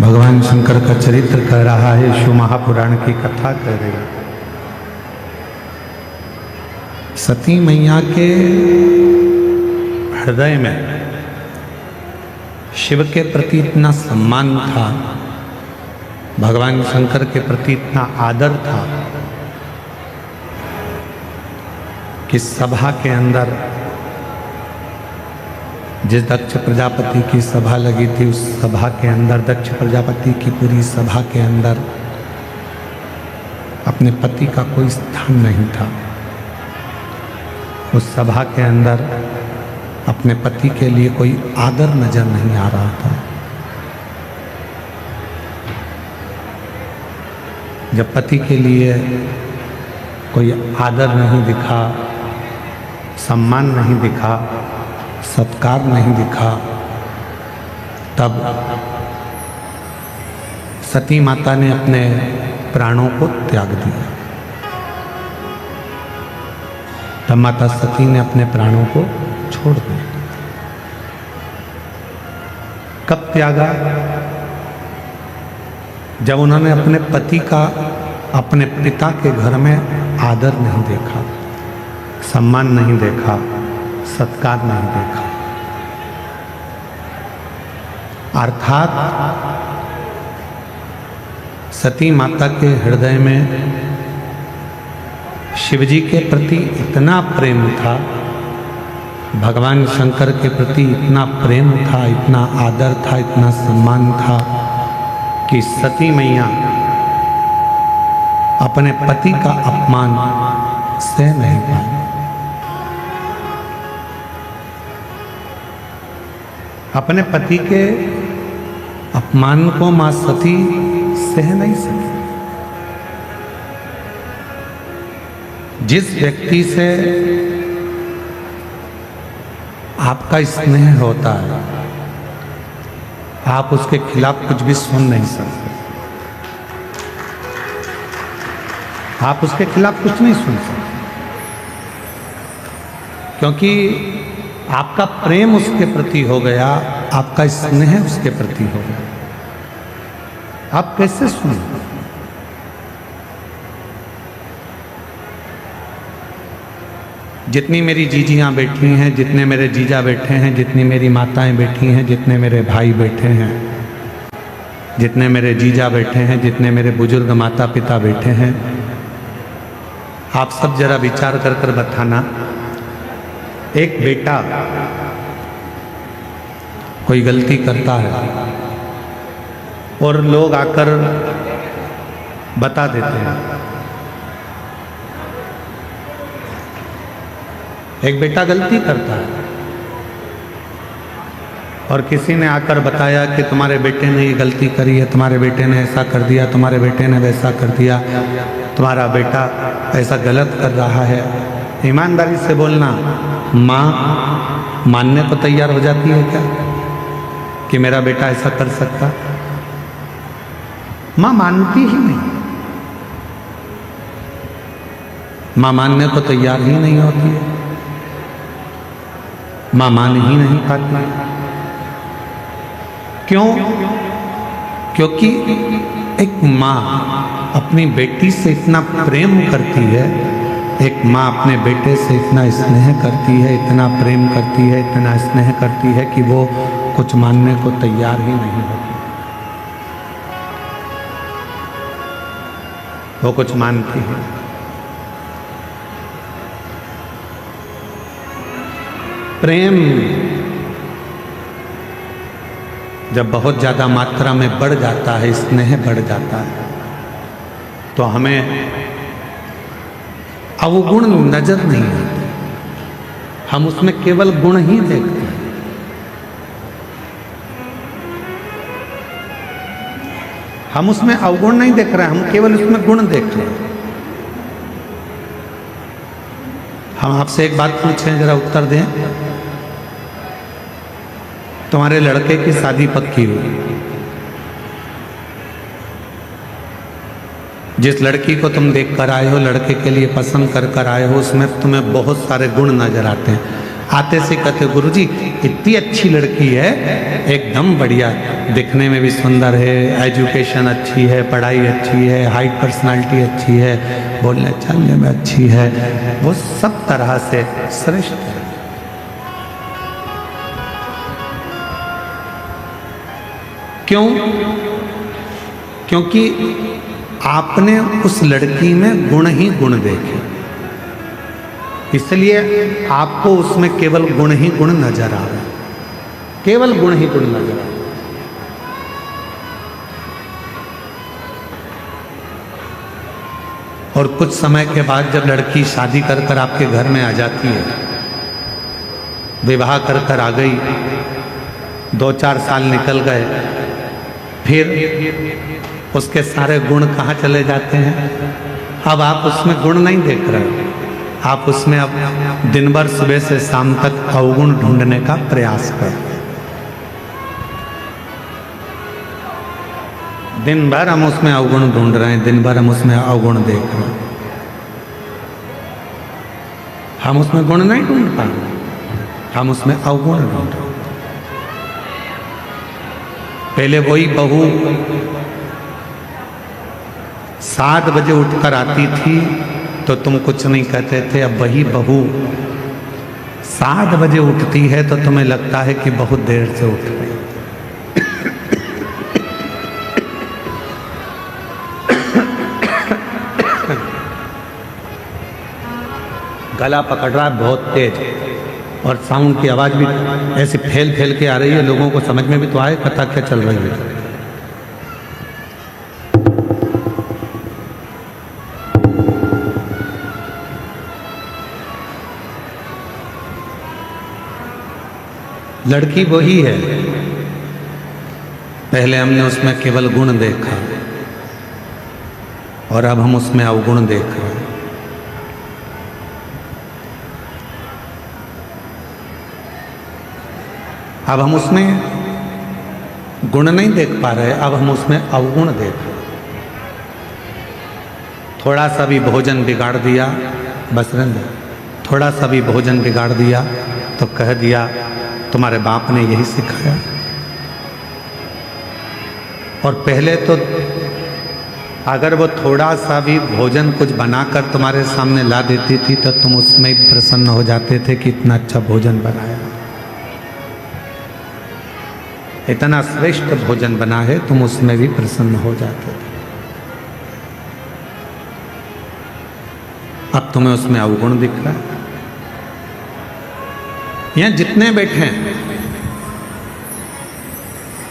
भगवान शंकर का चरित्र कह रहा है, शिव महापुराण की कथा कह रही है। सती मैया के हृदय में शिव के प्रति इतना सम्मान था, भगवान शंकर के प्रति इतना आदर था कि सभा के अंदर जिस दक्ष प्रजापति की सभा लगी थी, उस सभा के अंदर दक्ष प्रजापति की पूरी सभा के अंदर अपने पति का कोई स्थान नहीं था। उस सभा के अंदर अपने पति के लिए कोई आदर नजर नहीं आ रहा था। जब पति के लिए कोई आदर नहीं दिखा, सम्मान नहीं दिखा, सत्कार नहीं दिखा, तब सती माता ने अपने प्राणों को त्याग दिया। तब माता सती ने अपने प्राणों को छोड़ दिया। कब त्यागा? जब उन्होंने अपने पति का अपने पिता के घर में आदर नहीं देखा, सम्मान नहीं देखा, सत्कार नहीं देखा। अर्थात सती माता के हृदय में शिवजी के प्रति इतना प्रेम था, भगवान शंकर के प्रति इतना प्रेम था, इतना आदर था, इतना सम्मान था कि सती मैया अपने पति का अपमान सह नहीं पाई। अपने पति के अपमान को मां सती सह नहीं सकी। जिस व्यक्ति से आपका स्नेह होता है, आप उसके खिलाफ कुछ भी सुन नहीं सकते। आप उसके खिलाफ कुछ नहीं सुन सकते, क्योंकि आपका प्रेम उसके प्रति हो गया, आपका स्नेह उसके प्रति हो गया। आप कैसे सुनें? जितनी मेरी जीजियां बैठी हैं, जितने मेरे जीजा बैठे हैं, जितनी मेरी माताएं बैठी हैं, जितने मेरे भाई बैठे हैं, जितने मेरे जीजा बैठे हैं, जितने मेरे बुजुर्ग माता पिता बैठे हैं, आप सब जरा विचार कर कर बताना, एक बेटा कोई गलती करता है और लोग आकर बता देते हैं। एक बेटा गलती करता है और किसी ने आकर बताया कि तुम्हारे बेटे ने ये गलती करी है, तुम्हारे बेटे ने ऐसा कर दिया, तुम्हारे बेटे ने वैसा कर दिया, तुम्हारा बेटा ऐसा गलत कर रहा है। ईमानदारी से बोलना, माँ मानने को तैयार हो जाती है क्या कि मेरा बेटा ऐसा कर सकता? माँ मानती ही नहीं, माँ मानने को तैयार ही नहीं होती है, माँ मान ही नहीं पाती है। क्यों? क्योंकि एक माँ अपनी बेटी से इतना प्रेम करती है, एक माँ अपने बेटे से इतना स्नेह करती है, इतना प्रेम करती है, इतना स्नेह करती है कि वो कुछ मानने को तैयार ही नहीं होती। वो कुछ मानती है। प्रेम जब बहुत ज्यादा मात्रा में बढ़ जाता है, स्नेह बढ़ जाता है, तो हमें अवगुण नजर नहीं आते, हम उसमें केवल गुण ही देखते हैं। हम उसमें अवगुण नहीं देख रहे हैं, हम केवल उसमें गुण देख रहे हैं। हम आपसे एक बात पूछें, जरा उत्तर दें। तुम्हारे लड़के की शादी पक्की हुई, जिस लड़की को तुम देख कर आए हो, लड़के के लिए पसंद कर कर आए हो, उसमें तुम्हें बहुत सारे गुण नजर आते हैं, आते से कहते गुरुजी इतनी अच्छी लड़की है, एकदम बढ़िया, दिखने में भी सुंदर है, एजुकेशन अच्छी है, पढ़ाई अच्छी है, हाइट पर्सनालिटी अच्छी है, बोलने चलने में अच्छी है, वो सब तरह से श्रेष्ठ है। क्यों? क्योंकि आपने उस लड़की में गुण ही गुण देखे, इसलिए आपको उसमें केवल गुण ही गुण नजर आ रहा है, केवल गुण ही गुण नजर आ रहा है। और कुछ समय के बाद जब लड़की शादी कर कर आपके घर में आ जाती है, विवाह कर कर आ गई, 2-4 साल निकल गए, फिर उसके सारे गुण कहाँ चले जाते हैं? अब आप उसमें गुण नहीं देख रहे, आप उसमें अब दिन भर सुबह से शाम तक अवगुण ढूंढने का प्रयास करें। दिन भर हम उसमें अवगुण ढूंढ रहे हैं, दिन भर हम उसमें अवगुण देख रहे हैं, हम उसमें गुण नहीं ढूंढ पा रहे, हम उसमें अवगुण ढूंढ रहे हैं। पहले वही बहू 7 बजे उठकर आती थी तो तुम कुछ नहीं कहते थे, अब वही बहू 7 बजे उठती है तो तुम्हें लगता है कि बहुत देर से उठ गई। गला पकड़ रहा है बहुत तेज, और साउंड की आवाज भी ऐसे फैल फैल के आ रही है, लोगों को समझ में भी तो आए कथा क्या चल रही है। लड़की वही है, पहले हमने उसमें केवल गुण देखा और अब हम उसमें अवगुण देख रहे हैं। अब हम उसमें गुण नहीं देख पा रहे, अब हम उसमें अवगुण देख रहे। थोड़ा सा भी भोजन बिगाड़ दिया, बस रहने, थोड़ा सा भी भोजन बिगाड़ दिया तो कह दिया तुम्हारे बाप ने यही सिखाया। और पहले तो अगर वो थोड़ा सा भी भोजन कुछ बनाकर तुम्हारे सामने ला देती थी तो तुम उसमें ही प्रसन्न हो जाते थे कि इतना अच्छा भोजन बनाया, इतना श्रेष्ठ भोजन बना है, तुम उसमें भी प्रसन्न हो जाते थे। अब तुम्हें उसमें अवगुण दिख रहा है। यहां जितने बैठे हैं,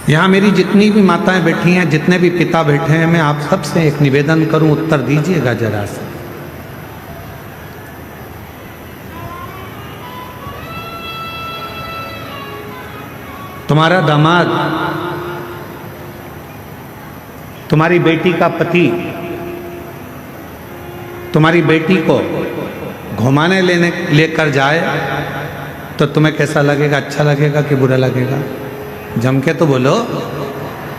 यहां मेरी जितनी भी माताएं बैठी हैं, जितने भी पिता बैठे हैं, मैं आप सबसे एक निवेदन करूं, उत्तर दीजिएगा जरा सा। तुम्हारा दामाद, तुम्हारी बेटी का पति तुम्हारी बेटी को घुमाने लेकर जाए तो तुम्हें कैसा लगेगा? अच्छा लगेगा कि बुरा लगेगा? जम के तो बोलो,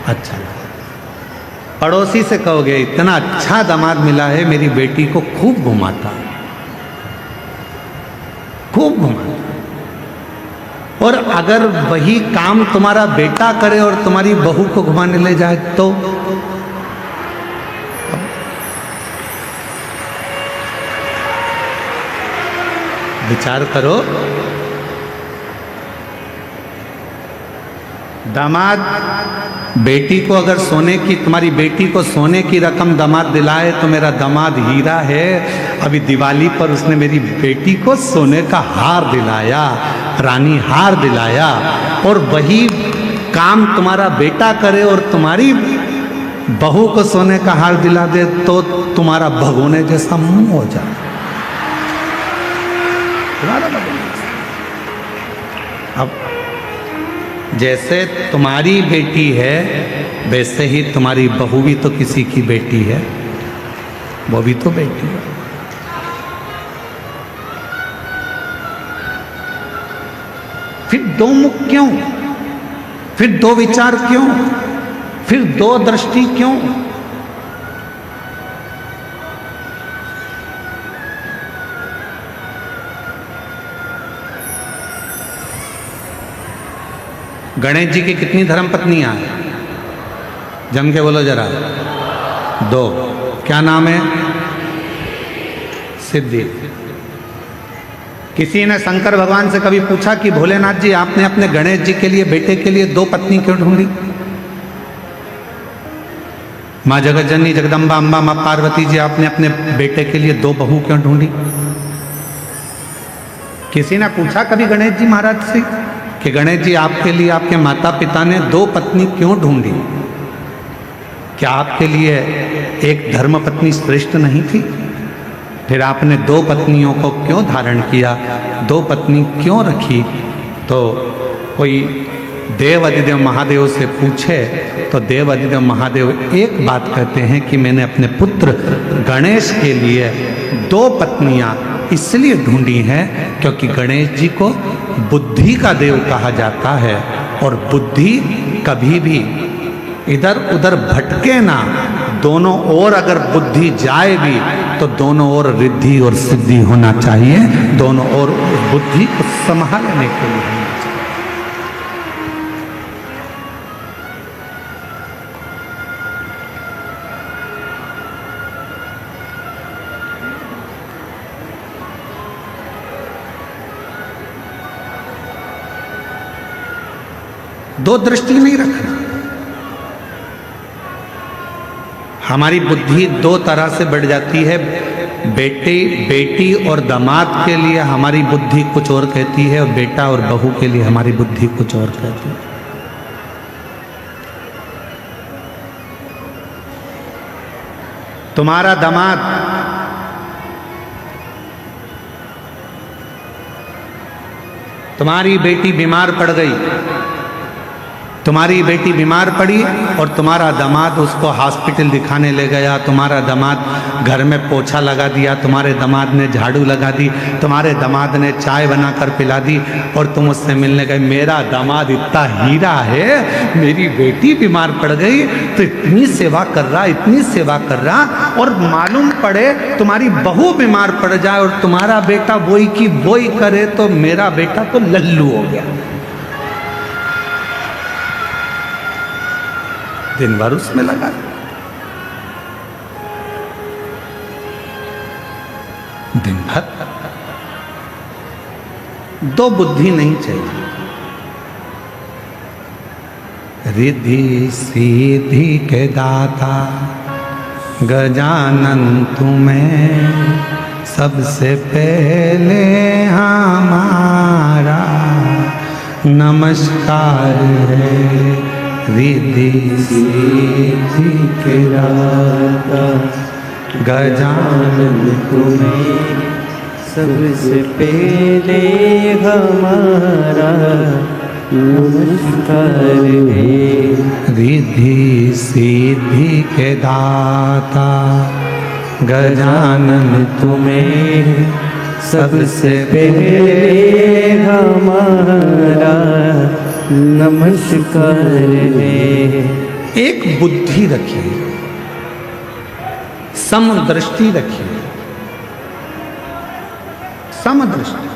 अच्छा लगेगा। पड़ोसी से कहोगे इतना अच्छा दामाद मिला है, मेरी बेटी को खूब घुमाता, खूब घुमाता। और अगर वही काम तुम्हारा बेटा करे और तुम्हारी बहू को घुमाने ले जाए तो विचार करो। दामाद बेटी को अगर सोने की, तुम्हारी बेटी को सोने की रकम दामाद दिलाए तो मेरा दामाद हीरा है। अभी दिवाली पर उसने मेरी बेटी को सोने का हार दिलाया, रानी हार दिलाया। और वही काम तुम्हारा बेटा करे और तुम्हारी बहू को सोने का हार दिला दे तो तुम्हारा भगोने जैसा मुंह हो जाए। तुम्हारा भगोने अब जैसे तुम्हारी बेटी है वैसे ही तुम्हारी बहू भी तो किसी की बेटी है, वो भी तो बेटी है। फिर दो मुख क्यों? फिर दो विचार क्यों? फिर दो दृष्टि क्यों? गणेश जी की कितनी धर्म पत्नियां हैं? जम के बोलो जरा। 2। क्या नाम है? सिद्धि। किसी ने शंकर भगवान से कभी पूछा कि भोलेनाथ जी आपने अपने गणेश जी के लिए, बेटे के लिए 2 पत्नी क्यों ढूंढी? माँ जगत जननी जगदम्बा अम्बा माँ पार्वती जी आपने अपने बेटे के लिए 2 बहू क्यों ढूंढी? किसी ने पूछा कभी गणेश जी महाराज से कि गणेश जी आपके लिए आपके माता पिता ने 2 पत्नी क्यों ढूंढी? क्या आपके लिए एक धर्म पत्नी श्रेष्ठ नहीं थी? फिर आपने 2 पत्नियों को क्यों धारण किया, 2 पत्नी क्यों रखी? तो कोई देव अधिदेव महादेव से पूछे तो देव अधिदेव महादेव एक बात कहते हैं कि मैंने अपने पुत्र गणेश के लिए 2 पत्नियां इसलिए ढूंढी हैं क्योंकि गणेश जी को बुद्धि का देव कहा जाता है, और बुद्धि कभी भी इधर उधर भटके ना। दोनों ओर अगर बुद्धि जाए भी तो दोनों ओर रिद्धि और सिद्धि होना चाहिए, दोनों ओर बुद्धि को संभालने के लिए होना चाहिए। दो दृष्टि नहीं रखना। हमारी बुद्धि 2 तरह से बढ़ जाती है। बेटी और दामाद के लिए हमारी बुद्धि कुछ और कहती है, और बेटा और बहू के लिए हमारी बुद्धि कुछ और कहती है। तुम्हारा दामाद तुम्हारी बेटी बीमार पड़ गई, तुम्हारी बेटी बीमार पड़ी और तुम्हारा दामाद उसको हॉस्पिटल दिखाने ले गया, तुम्हारा दामाद घर में पोछा लगा दिया, तुम्हारे दामाद ने झाड़ू लगा दी, तुम्हारे दामाद ने चाय बनाकर पिला दी, और तुम उससे मिलने गए। मेरा दामाद इतना हीरा है, मेरी बेटी बीमार पड़ गई तो इतनी सेवा कर रहा, इतनी सेवा कर रहा, और मालूम पड़े तुम्हारी बहू बीमार पड़ जाए और तुम्हारा बेटा वही की वही करे तो मेरा बेटा तो लल्लू हो गया। दिन भर उसमें लगा। दिन भर 2 बुद्धि नहीं चाहिए। रिद्धि सीधी के दाता गजानन तुम्हें सबसे पहले हमारा नमस्कार है। रिद्धि सीधी के दाता गजानन तुम्हें सबसे पहले हमारा नमस्कार है। रिद्धि सीधी के दाता गजानन तुम्हें सबसे पहले हमारा नमस्कार है। एक बुद्धि रखिए, समदृष्टि रखिए, समदृष्टि।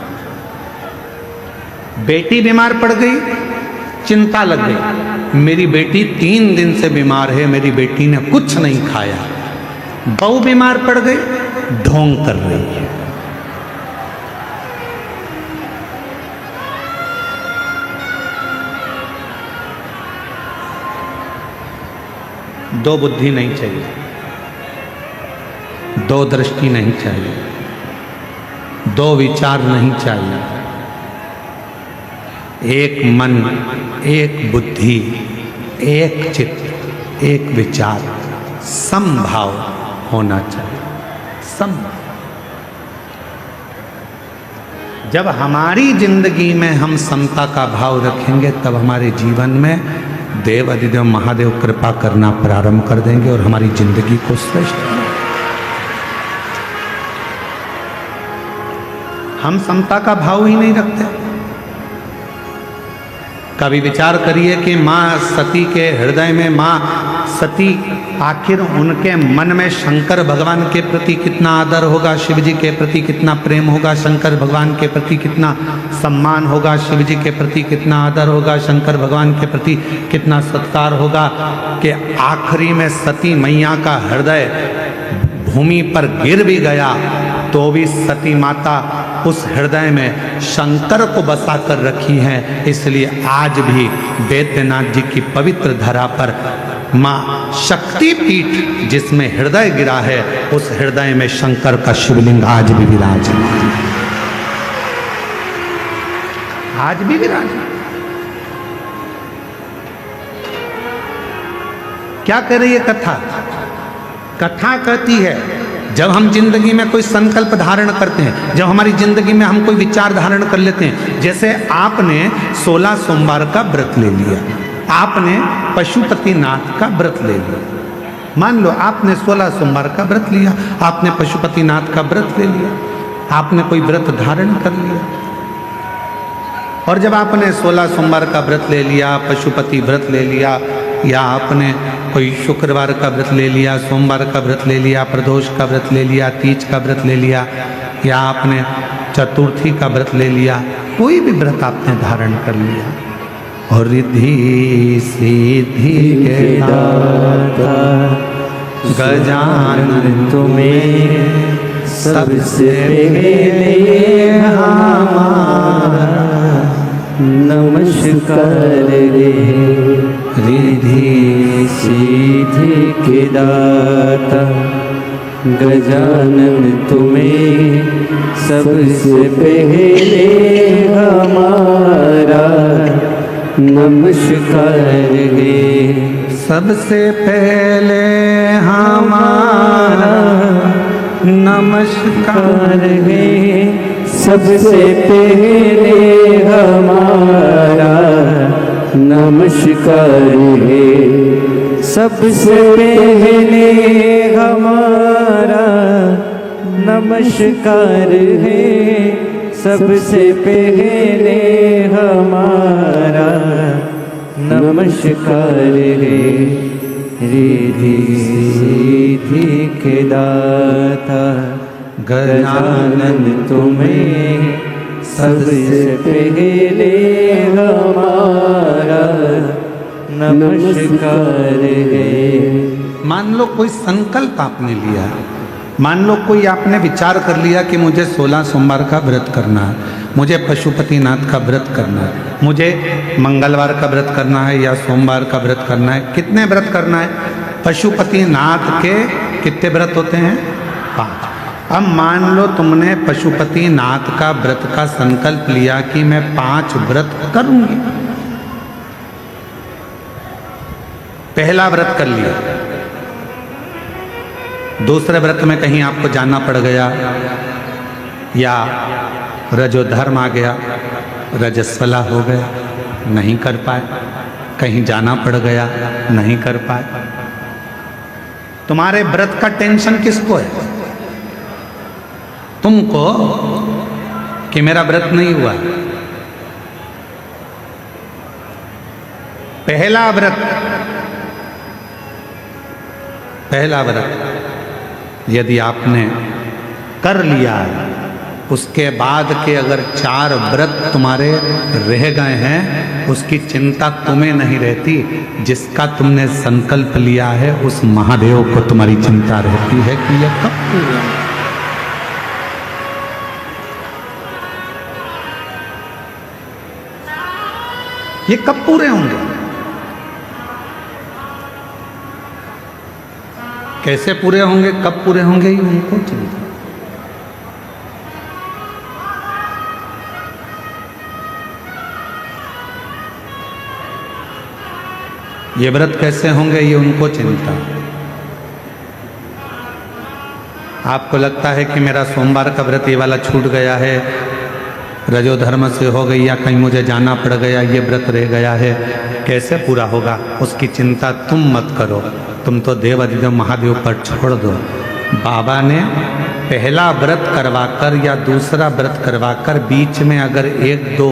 बेटी बीमार पड़ गई, चिंता लग गई, मेरी बेटी 3 दिन से बीमार है, मेरी बेटी ने कुछ नहीं खाया। बहू बीमार पड़ गई, ढोंग कर रही है। दो बुद्धि नहीं चाहिए, 2 दृष्टि नहीं चाहिए, 2 विचार नहीं चाहिए। एक मन, एक बुद्धि, एक चित्त, एक विचार, समभाव होना चाहिए। समभाव। जब हमारी जिंदगी में हम समता का भाव रखेंगे तब हमारे जीवन में देव अधिदेव महादेव कृपा करना प्रारंभ कर देंगे और हमारी जिंदगी को श्रेष्ठ करेंगे। हम समता का भाव ही नहीं रखते। कभी विचार करिए कि माँ सती के हृदय में माँ सती आखिर उनके मन में शंकर भगवान के प्रति कितना आदर होगा, शिव जी के प्रति कितना प्रेम होगा, शंकर भगवान के प्रति कितना सम्मान होगा, शिव जी के प्रति कितना आदर होगा, शंकर भगवान के प्रति कितना सत्कार होगा कि आखिरी में सती मैया का हृदय भूमि पर गिर भी गया तो भी सती माता उस हृदय में शंकर को बसा कर रखी है। इसलिए आज भी बैद्यनाथ जी की पवित्र धरा पर माँ शक्तिपीठ जिसमें हृदय गिरा है, उस हृदय में शंकर का शिवलिंग आज भी विराजमान है, आज भी विराजमान। क्या कह रही है कथा? कथा कहती है जब हम जिंदगी में कोई संकल्प धारण करते हैं, जब हमारी जिंदगी में हम कोई विचार धारण कर लेते हैं, जैसे आपने 16 सोमवार का व्रत ले लिया, आपने पशुपतिनाथ का व्रत ले लिया, मान लो आपने 16 सोमवार का व्रत लिया, आपने पशुपतिनाथ का व्रत ले लिया, आपने कोई व्रत धारण कर लिया, और जब आपने 16 सोमवार का व्रत ले लिया, पशुपति व्रत ले लिया, या आपने कोई शुक्रवार का व्रत ले लिया, सोमवार का व्रत ले लिया, प्रदोष का व्रत ले लिया, तीज का व्रत ले लिया, या आपने चतुर्थी का व्रत ले लिया, कोई भी व्रत आपने धारण कर लिया, और रिद्धि सिद्धि के दाता गजानन तुम्हें सबसे पहले हमारा नमस्कार रे। रिद्धि सिद्धि के दाता गजानन तुम्हें सबसे पहले हमारा नमस्कार रे। सबसे पहले हमारा नमस्कार है, सबसे पहले हमारा नमस्कार है, सबसे पहले हमारा नमस्कार है, सबसे पहले हमारा नमस्कार है। रिद्धि सिद्धि के दाता गजानन तुम्हें सबसे पहले हमारा नमस्कार है। मान लो कोई संकल्प आपने लिया, मान लो कोई आपने विचार कर लिया कि मुझे 16 सोमवार का व्रत करना है, मुझे पशुपतिनाथ का व्रत करना है, मुझे मंगलवार का व्रत करना है या सोमवार का व्रत करना है। कितने व्रत करना है? पशुपतिनाथ के कितने व्रत होते हैं? 5। अब मान लो तुमने पशुपतिनाथ का व्रत का संकल्प लिया कि मैं 5 व्रत करूंगी। पहला व्रत कर लिया, दूसरे व्रत में कहीं आपको जाना पड़ गया या रजोधर्म आ गया, रजस्वला हो गया, नहीं कर पाए, कहीं जाना पड़ गया, नहीं कर पाए। तुम्हारे व्रत का टेंशन किसको है? तुमको कि मेरा व्रत नहीं हुआ। पहला व्रत यदि आपने कर लिया, उसके बाद के अगर 4 व्रत तुम्हारे रह गए हैं, उसकी चिंता तुम्हें नहीं रहती। जिसका तुमने संकल्प लिया है उस महादेव को तुम्हारी चिंता रहती है कि यह कब पूरा। ये कब पूरे होंगे? कैसे पूरे होंगे, कब पूरे होंगे, ये उनको चिंता। ये व्रत कैसे होंगे, ये उनको चिंता। आपको लगता है कि मेरा सोमवार का व्रत ये वाला छूट गया है, रजोधर्म से हो गई, या कहीं मुझे जाना पड़ गया, ये व्रत रह गया है, कैसे पूरा होगा, उसकी चिंता तुम मत करो। तुम तो देव अधिदेव महादेव पर छोड़ दो। बाबा ने पहला व्रत करवाकर या दूसरा व्रत करवाकर बीच में अगर 1-2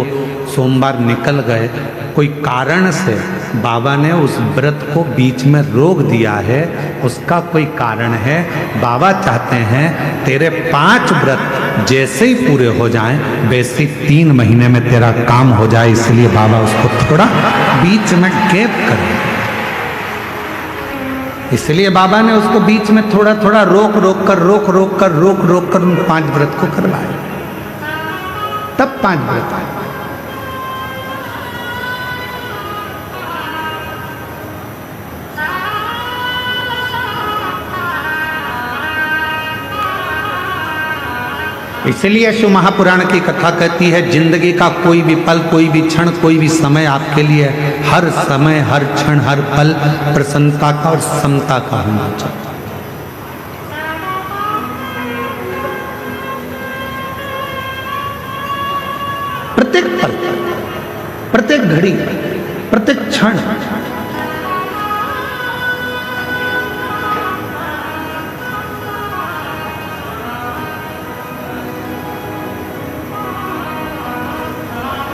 सोमवार निकल गए, कोई कारण से बाबा ने उस व्रत को बीच में रोक दिया है, उसका कोई कारण है। बाबा चाहते हैं तेरे 5 व्रत जैसे ही पूरे हो जाएं वैसे ही 3 महीने में तेरा काम हो जाए, इसलिए बाबा उसको थोड़ा बीच में गैप करें। इसलिए बाबा ने उसको बीच में थोड़ा थोड़ा रोक कर उन 5 व्रत को करवाए, तब 5 व्रत आए। इसलिए शिव महापुराण की कथा कहती है जिंदगी का कोई भी पल, कोई भी क्षण, कोई भी समय आपके लिए हर समय, हर क्षण, हर पल प्रसन्नता का और समता का होना चाहिए। प्रत्येक पल, प्रत्येक घड़ी, प्रत्येक क्षण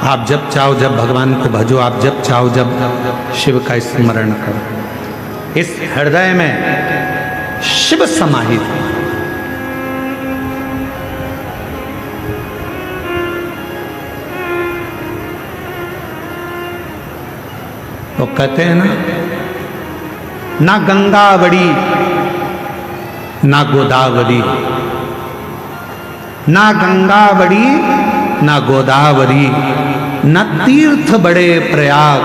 आप जब चाहो जब भगवान को भजो, आप जब चाहो जब शिव का स्मरण करो। इस हृदय में शिव समाहित है। तो कहते हैं ना गंगा बड़ी ना गोदावरी, ना गंगा बड़ी ना गोदावरी, न तीर्थ बड़े प्रयाग,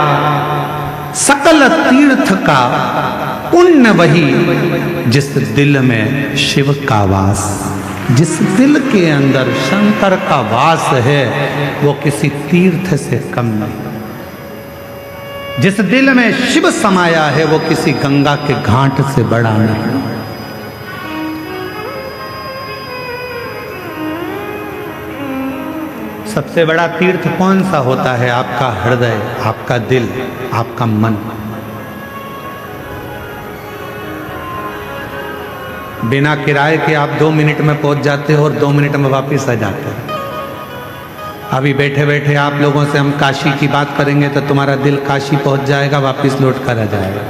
सकल तीर्थ का पुण्य वही जिस दिल में शिव का वास। जिस दिल के अंदर शंकर का वास है वो किसी तीर्थ से कम नहीं। जिस दिल में शिव समाया है वो किसी गंगा के घाट से बड़ा नहीं। सबसे बड़ा तीर्थ कौन सा होता है? आपका हृदय, आपका दिल, आपका मन। बिना किराए के आप 2 मिनट में पहुंच जाते हो और 2 मिनट में वापस आ जाते हो। अभी बैठे बैठे आप लोगों से हम काशी की बात करेंगे तो तुम्हारा दिल काशी पहुंच जाएगा, वापस लौट कर आ जाएगा।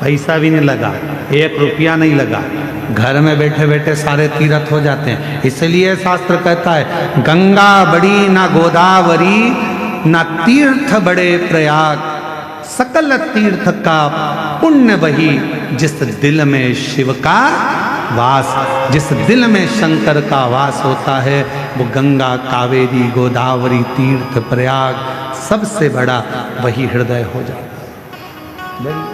पैसा भी नहीं लगा, 1 रुपया नहीं लगा, घर में बैठे बैठे सारे तीर्थ हो जाते हैं। इसलिए शास्त्र कहता है गंगा बड़ी ना गोदावरी, ना तीर्थ बड़े प्रयाग, सकल तीर्थ का पुण्य वही जिस दिल में शिव का वास। जिस दिल में शंकर का वास होता है वो गंगा, कावेरी, गोदावरी, तीर्थ, प्रयाग सबसे बड़ा वही हृदय हो जाता है।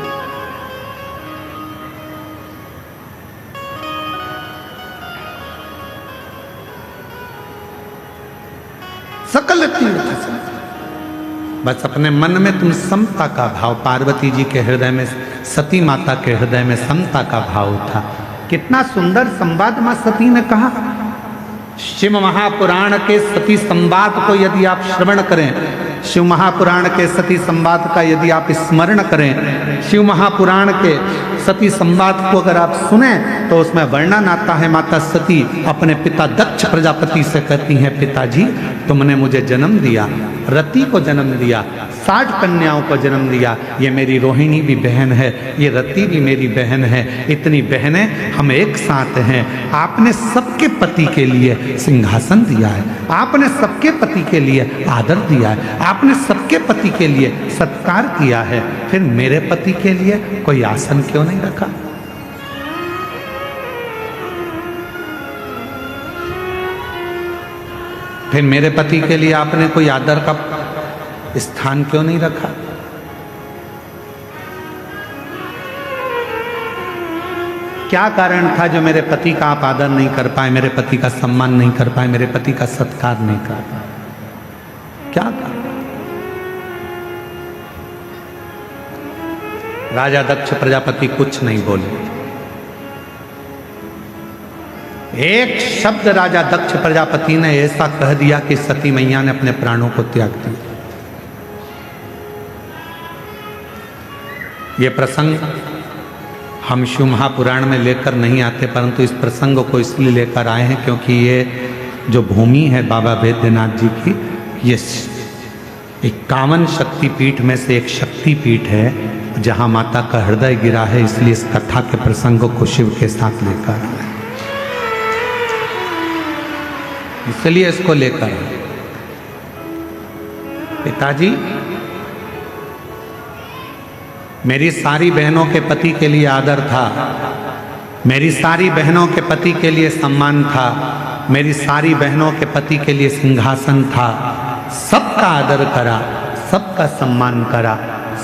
सकल तीर्थ से बस अपने मन में तुम समता का भाव, पार्वती जी के हृदय में, सती माता के हृदय में समता का भाव था। कितना सुंदर संवाद मां सती ने कहा। शिव महापुराण के सती संवाद को यदि आप श्रवण करें, शिव महापुराण के सती संवाद का यदि आप स्मरण करें, शिव महापुराण के सती संवाद को अगर आप सुने तो उसमें वर्णन आता है माता सती अपने पिता दक्ष प्रजापति से कहती हैं, पिताजी तुमने मुझे जन्म दिया, रति को जन्म दिया, 60 कन्याओं को जन्म दिया। ये मेरी रोहिणी भी बहन है, ये रति भी मेरी बहन है, इतनी बहनें हम एक साथ हैं। आपने सबके पति के लिए सिंहासन दिया है, आपने सबके पति के लिए आदर दिया है, आपने सबके पति के लिए सत्कार किया है, फिर मेरे पति के लिए कोई आसन क्यों नहीं रखा? फिर मेरे पति के लिए आपने कोई आदर का स्थान क्यों नहीं रखा? क्या कारण था जो मेरे पति का आप आदर नहीं कर पाए, मेरे पति का सम्मान नहीं कर पाए, मेरे पति का सत्कार नहीं कर पाए? क्या कारण? राजा दक्ष प्रजापति कुछ नहीं बोले। एक शब्द राजा दक्ष प्रजापति ने ऐसा कह दिया कि सती मैया ने अपने प्राणों को त्याग दिया। ये प्रसंग हम शिव महापुराण में लेकर नहीं आते, परंतु इस प्रसंग को इसलिए लेकर आए हैं क्योंकि ये जो भूमि है बाबा बैद्यनाथ जी की, ये 51 शक्तिपीठ में से एक शक्तिपीठ है जहां माता का हृदय गिरा है, इसलिए इस कथा के प्रसंगों को शिव के साथ लेकर आए, इसलिए इसको लेकर आए। पिताजी, मेरी सारी बहनों के पति के लिए आदर था, मेरी सारी बहनों के पति के लिए सम्मान था, मेरी सारी बहनों के पति के लिए सिंहासन था। सबका आदर करा, सबका सम्मान करा,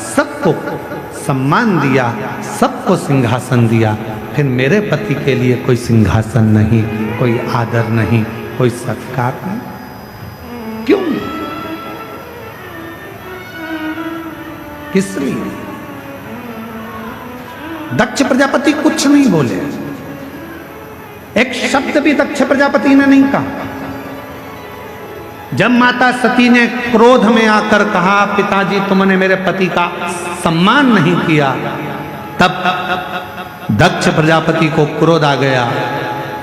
सबको सम्मान दिया, सबको सिंहासन दिया, फिर मेरे पति के लिए कोई सिंहासन नहीं, कोई आदर नहीं, कोई सत्कार नहीं। क्यों? किस लिए? दक्ष प्रजापति कुछ नहीं बोले, एक शब्द भी दक्ष प्रजापति ने नहीं कहा। जब माता सती ने क्रोध में आकर कहा, पिताजी तुमने मेरे पति का सम्मान नहीं किया, तब दक्ष प्रजापति को क्रोध आ गया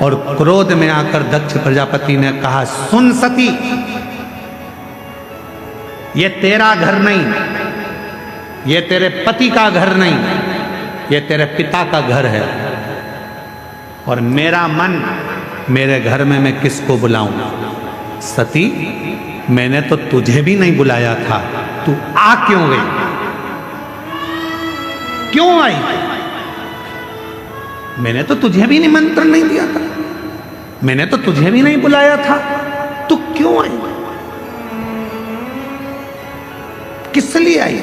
और क्रोध में आकर दक्ष प्रजापति ने कहा, सुन सती, ये तेरा घर नहीं, ये तेरे पति का घर नहीं, ये तेरे पिता का घर है, और मेरा मन, मेरे घर में मैं किसको बुलाऊं? सती, मैंने तो तुझे भी नहीं बुलाया था, तू आ क्यों गई? क्यों आई? मैंने तो तुझे भी निमंत्रण नहीं दिया था, मैंने तो तुझे भी नहीं बुलाया था, तू क्यों आई? किस लिए आई?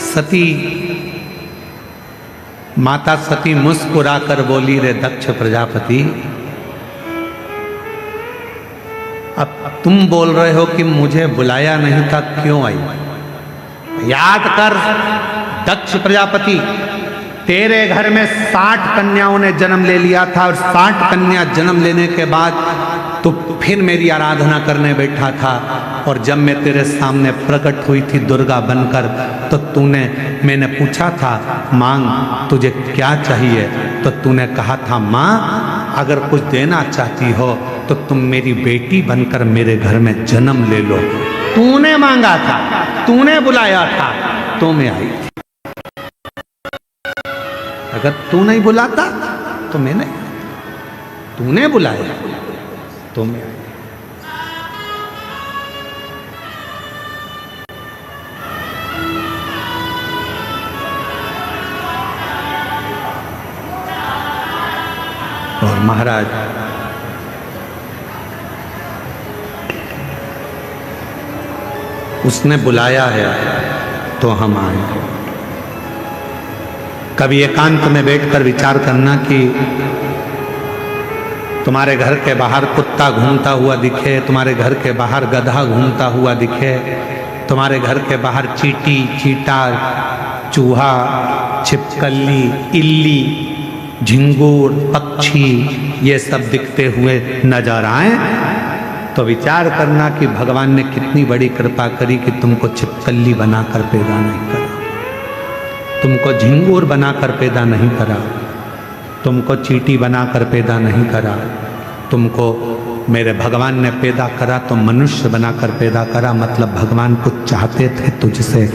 सती, माता सती मुस्कुराकर बोली, रे दक्ष प्रजापति, अब तुम बोल रहे हो कि मुझे बुलाया नहीं था, क्यों आई? याद कर दक्ष प्रजापति, तेरे घर में 60 कन्याओं ने जन्म ले लिया था, और 60 कन्या जन्म लेने के बाद तो फिर मेरी आराधना करने बैठा था, और जब मैं तेरे सामने प्रकट हुई थी दुर्गा बनकर, तो मैंने पूछा था, मांग तुझे क्या चाहिए? तो तूने कहा था, माँ अगर कुछ देना चाहती हो तो तुम मेरी बेटी बनकर मेरे घर में जन्म ले लो। तूने मांगा था, तूने बुलाया था, तो मैं आई। अगर तू नहीं बुलाता तो मैं नहीं, तूने बुलाया तो मैं आई। और महाराज उसने बुलाया है तो हम आए। कभी एकांत में बैठकर विचार करना कि तुम्हारे घर के बाहर कुत्ता घूमता हुआ दिखे, तुम्हारे घर के बाहर गधा घूमता हुआ दिखे, तुम्हारे घर के बाहर चींटी, चींटा, चूहा, छिपकली, इल्ली, झिंगूर, पक्षी ये सब दिखते हुए नजर आए, तो विचार करना कि भगवान ने कितनी बड़ी कृपा करी कि तुमको छिपकली बनाकर पैदा नहीं करा, तुमको झिंगूर बनाकर पैदा नहीं करा, तुमको चींटी बनाकर पैदा नहीं करा, तुमको मेरे भगवान ने पैदा करा तो मनुष्य बनाकर पैदा करा। मतलब भगवान कुछ चाहते थे तुझसे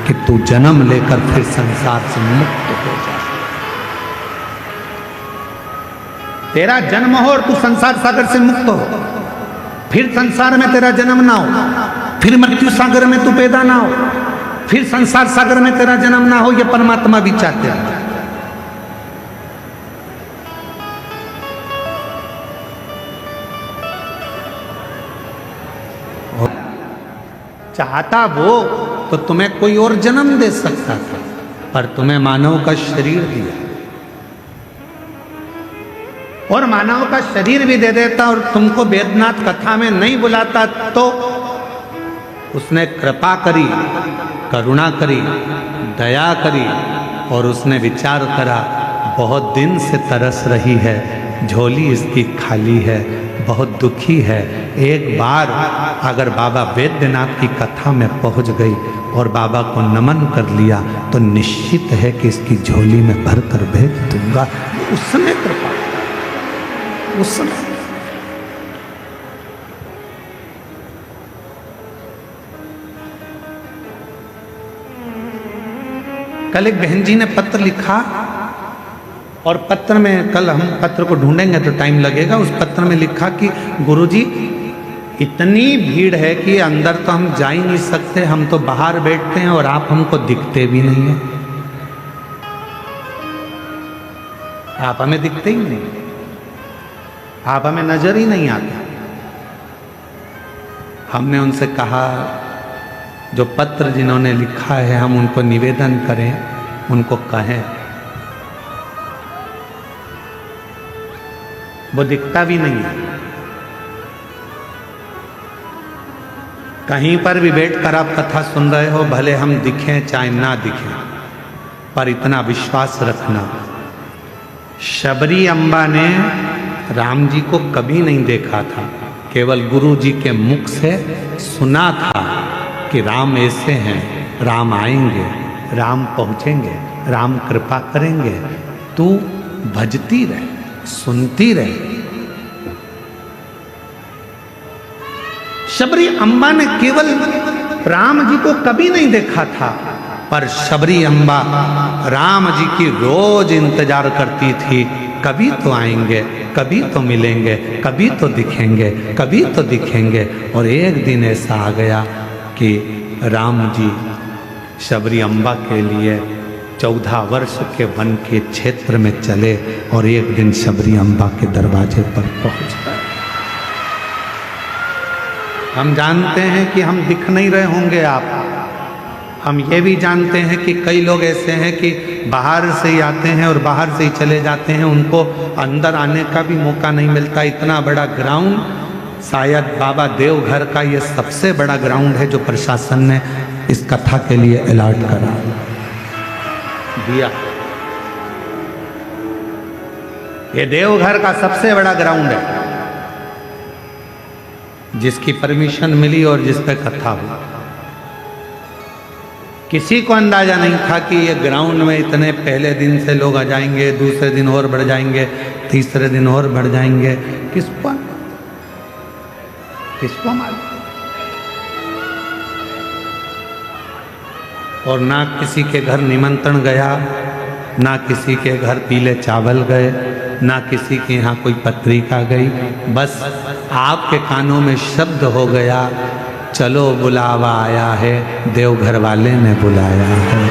कि तू जन्म लेकर फिर संसार से मुक्त हो जा। तेरा जन्म हो और तू संसार सागर से मुक्त हो, फिर संसार में तेरा जन्म ना हो, फिर मृत्यु सागर में तू पैदा ना हो, फिर संसार सागर में तेरा जन्म ना हो, ये परमात्मा भी चाहते हैं। चाहता वो तो तुम्हें कोई और जन्म दे सकता था, पर तुम्हें मानव का शरीर दिया, और मानव का शरीर भी दे देता और तुमको वेदनाथ कथा में नहीं बुलाता, तो उसने कृपा करी, करुणा करी, दया करी, और उसने विचार करा बहुत दिन से तरस रही है, झोली इसकी खाली है, बहुत दुखी है। एक बार अगर बाबा वैद्यनाथ की कथा में पहुंच गई और बाबा को नमन कर लिया तो निश्चित है कि इसकी झोली में भर कर भेज दूंगा। उस समय कृपा, उस समय कल एक बहन जी ने पत्र लिखा और पत्र में, कल हम पत्र को ढूंढेंगे तो टाइम लगेगा, उस पत्र में लिखा कि गुरुजी इतनी भीड़ है कि अंदर तो हम जा ही नहीं सकते, हम तो बाहर बैठते हैं और आप हमको दिखते भी नहीं हैं, आप हमें दिखते ही नहीं, आप हमें नजर ही नहीं आते। हमने उनसे कहा जो पत्र जिन्होंने लिखा है हम उनको निवेदन करें, उनको कहें, वो दिखता भी नहीं है। कहीं पर भी बैठकर आप कथा सुन रहे हो, भले हम दिखें चाहे ना दिखें, पर इतना विश्वास रखना, शबरी अम्बा ने राम जी को कभी नहीं देखा था, केवल गुरु जी के मुख से सुना था कि राम ऐसे हैं, राम आएंगे, राम पहुंचेंगे, राम कृपा करेंगे, तू भजती रहे, सुनती रहे। शबरी अम्बा ने केवल राम जी को कभी नहीं देखा था, पर शबरी अम्बा राम जी की रोज इंतजार करती थी, कभी तो आएंगे, कभी तो मिलेंगे, कभी तो दिखेंगे, कभी तो दिखेंगे। और एक दिन ऐसा आ गया कि राम जी शबरी अम्बा के लिए 14 वर्ष के वन के क्षेत्र में चले और एक दिन शबरी अम्बा के दरवाजे पर पहुंच गए। हम जानते हैं कि हम दिख नहीं रहे होंगे आप, हम ये भी जानते हैं कि कई लोग ऐसे हैं कि बाहर से ही आते हैं और बाहर से ही चले जाते हैं, उनको अंदर आने का भी मौका नहीं मिलता। इतना बड़ा ग्राउंड, शायद बाबा देवघर का ये सबसे बड़ा ग्राउंड है जो प्रशासन ने इस कथा के लिए अलॉट करा दिया। ये देवघर का सबसे बड़ा ग्राउंड है जिसकी परमिशन मिली और जिस पे कथा हुई। किसी को अंदाजा नहीं था कि ये ग्राउंड में इतने पहले दिन से लोग आ जाएंगे, दूसरे दिन और बढ़ जाएंगे, तीसरे दिन और बढ़ जाएंगे। किसको मालूम? और ना किसी के घर निमंत्रण गया, ना किसी के घर पीले चावल गए, ना किसी के यहाँ कोई पत्रिका गई, बस आपके कानों में शब्द हो गया, चलो बुलावा आया है, देवघर वाले ने बुलाया है।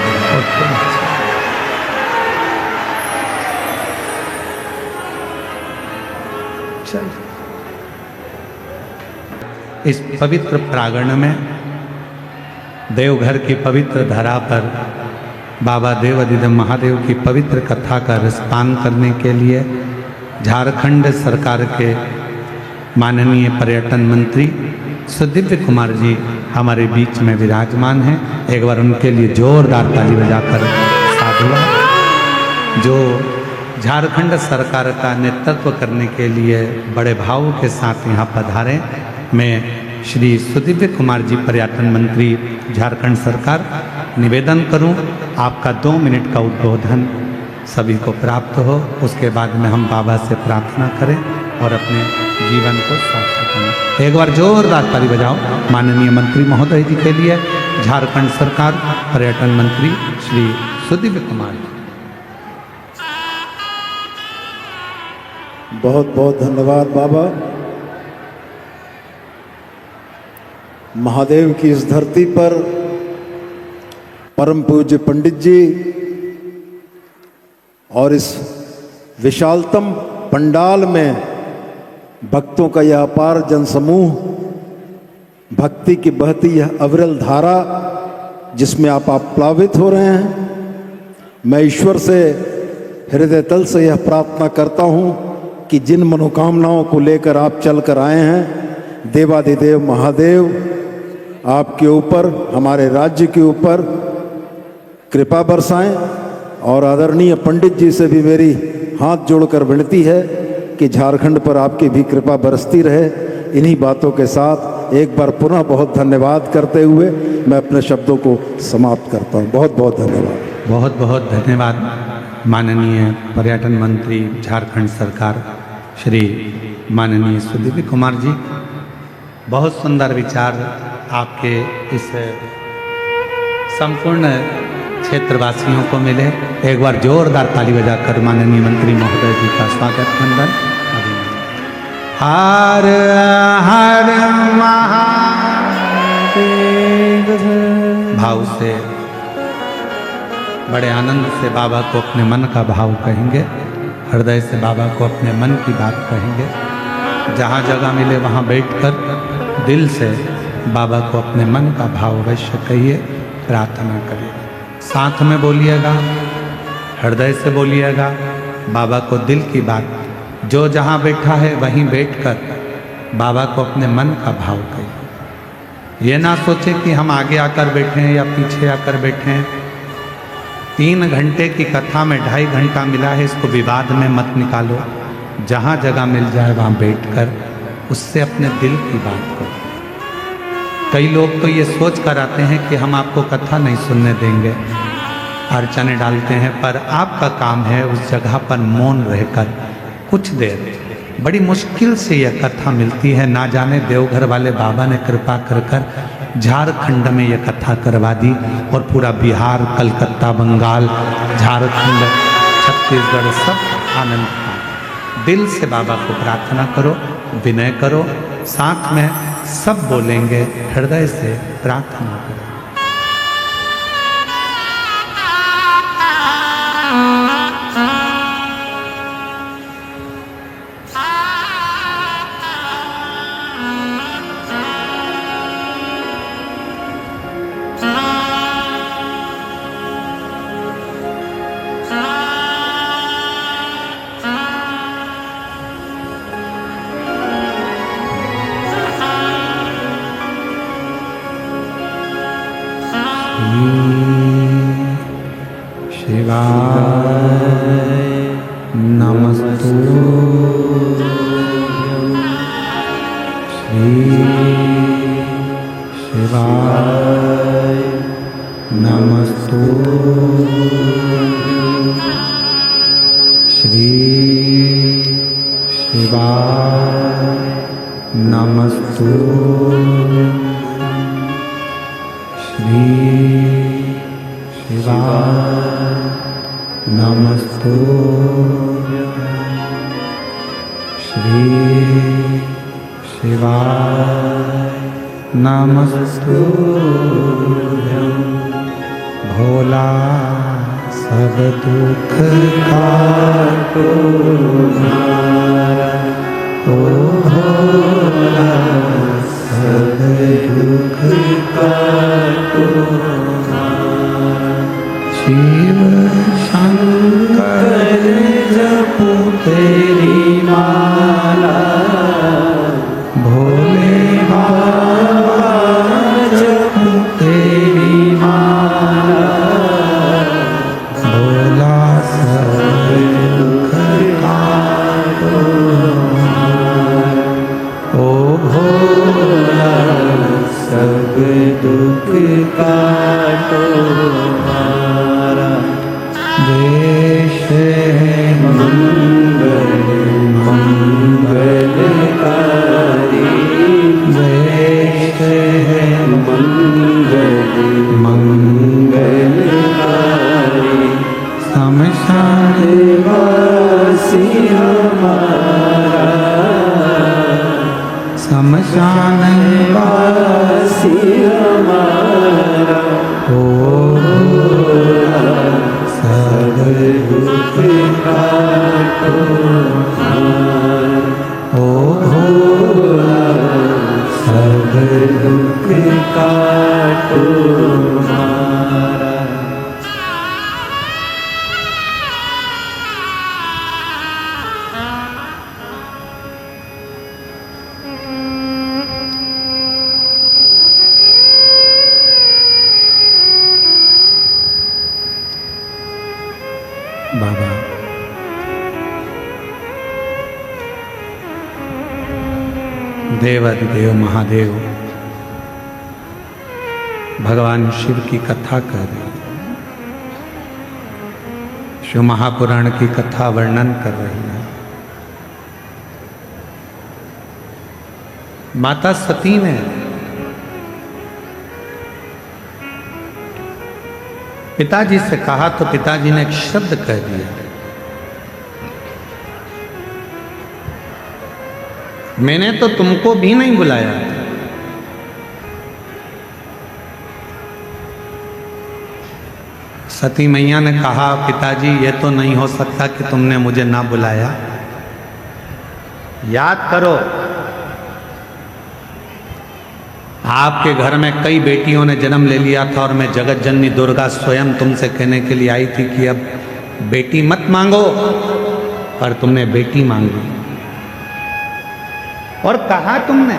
चल इस पवित्र प्रांगण में, देवघर की पवित्र धरा पर बाबा देवाधिदेव महादेव की पवित्र कथा का रसपान करने के लिए झारखंड सरकार के माननीय पर्यटन मंत्री सुदिव्य कुमार जी हमारे बीच में विराजमान हैं। एक बार उनके लिए जोरदार ताली बजाकर साधुवाद। जो झारखंड सरकार का नेतृत्व करने के लिए बड़े भाव के साथ यहाँ पधारे, मैं श्री सुदिव्य कुमार जी पर्यटन मंत्री झारखंड सरकार निवेदन करूं आपका 2 मिनट का उद्बोधन सभी को प्राप्त हो, उसके बाद में हम बाबा से प्रार्थना करें और अपने जीवन को सार्थक करें। एक बार जोरदार ताली बजाओ माननीय मंत्री महोदय जी के लिए, झारखंड सरकार पर्यटन मंत्री श्री सुदिव्य कुमार जी। बहुत बहुत धन्यवाद बाबा। महादेव की इस धरती पर परम पूज्य पंडित जी और इस विशालतम पंडाल में भक्तों का यह अपार जनसमूह, भक्ति की बहती यह अविरल धारा जिसमें आप प्लावित हो रहे हैं, मैं ईश्वर से हृदय तल से यह प्रार्थना करता हूं कि जिन मनोकामनाओं को लेकर आप चल कर आए हैं, देवाधिदेव महादेव आपके ऊपर, हमारे राज्य के ऊपर कृपा बरसाएं। और आदरणीय पंडित जी से भी मेरी हाथ जोड़कर विनती है कि झारखंड पर आपकी भी कृपा बरसती रहे। इन्हीं बातों के साथ एक बार पुनः बहुत धन्यवाद करते हुए मैं अपने शब्दों को समाप्त करता हूँ। बहुत बहुत धन्यवाद। बहुत बहुत धन्यवाद माननीय पर्यटन मंत्री झारखंड सरकार श्री माननीय सुदीप कुमार जी। बहुत सुंदर विचार आपके इस संपूर्ण क्षेत्रवासियों को मिले। एक बार जोरदार ताली बजाकर माननीय मंत्री महोदय जी का स्वागत वंदन। हर हर महादेव भाव से बड़े आनंद से बाबा को अपने मन का भाव कहेंगे, हृदय से बाबा को अपने मन की बात कहेंगे। जहाँ जगह मिले वहाँ बैठकर दिल से बाबा को अपने मन का भाव अवश्य कहिए, प्रार्थना करिए। साथ में बोलिएगा, हृदय से बोलिएगा, बाबा को दिल की बात। जो जहाँ बैठा है वहीं बैठकर बाबा को अपने मन का भाव कहिए। ये ना सोचे कि हम आगे आकर बैठे हैं या पीछे आकर बैठे हैं। 3 घंटे की कथा में 2.5 घंटा मिला है, इसको विवाद में मत निकालो। जहाँ जगह मिल जाए वहाँ बैठकर उससे अपने दिल की बात करो। कई लोग तो ये सोच कर आते हैं कि हम आपको कथा नहीं सुनने देंगे, अर्चने डालते हैं, पर आपका काम है उस जगह पर मौन रहकर कुछ देर। बड़ी मुश्किल से यह कथा मिलती है। ना जाने देवघर वाले बाबा ने कृपा कर झारखंड में यह कथा करवा दी और पूरा बिहार, कलकत्ता, बंगाल, झारखंड, छत्तीसगढ़ सब आनंद पाए। दिल से बाबा को प्रार्थना करो, विनय करो, साथ में सब बोलेंगे, हृदय से प्रार्थना करो। भोला सब दुख काटो हमारा, ओ भोला सब दुख काटो हमारा। शिव शंकर जपो तेरी माला, भोले बाबा जपो तेरी माला, भोला सब दुख काटो हमारा, ओ भोला सब दुख काटो हमारा। देश है मंगल मंगलकारी, देश है मंगल मंगलकारी। शमशान वासी हमारा, शमशान वासी हमारा, ओ सब दुख काटो हमारा, ओ भोला सब दुख काटो हमारा। बाबा देवाधिदेव महादेव भगवान शिव की कथा कर रही है, शिव महापुराण की कथा वर्णन कर रही है। माता सती ने पिताजी से कहा तो पिताजी ने एक शब्द कह दिया, मैंने तो तुमको भी नहीं बुलाया। सती मैया ने कहा, पिताजी ये तो नहीं हो सकता कि तुमने मुझे ना बुलाया। याद करो, आपके घर में कई बेटियों ने जन्म ले लिया था और मैं जगत जननी दुर्गा स्वयं तुमसे कहने के लिए आई थी कि अब बेटी मत मांगो, पर तुमने बेटी मांगी। और कहा तुमने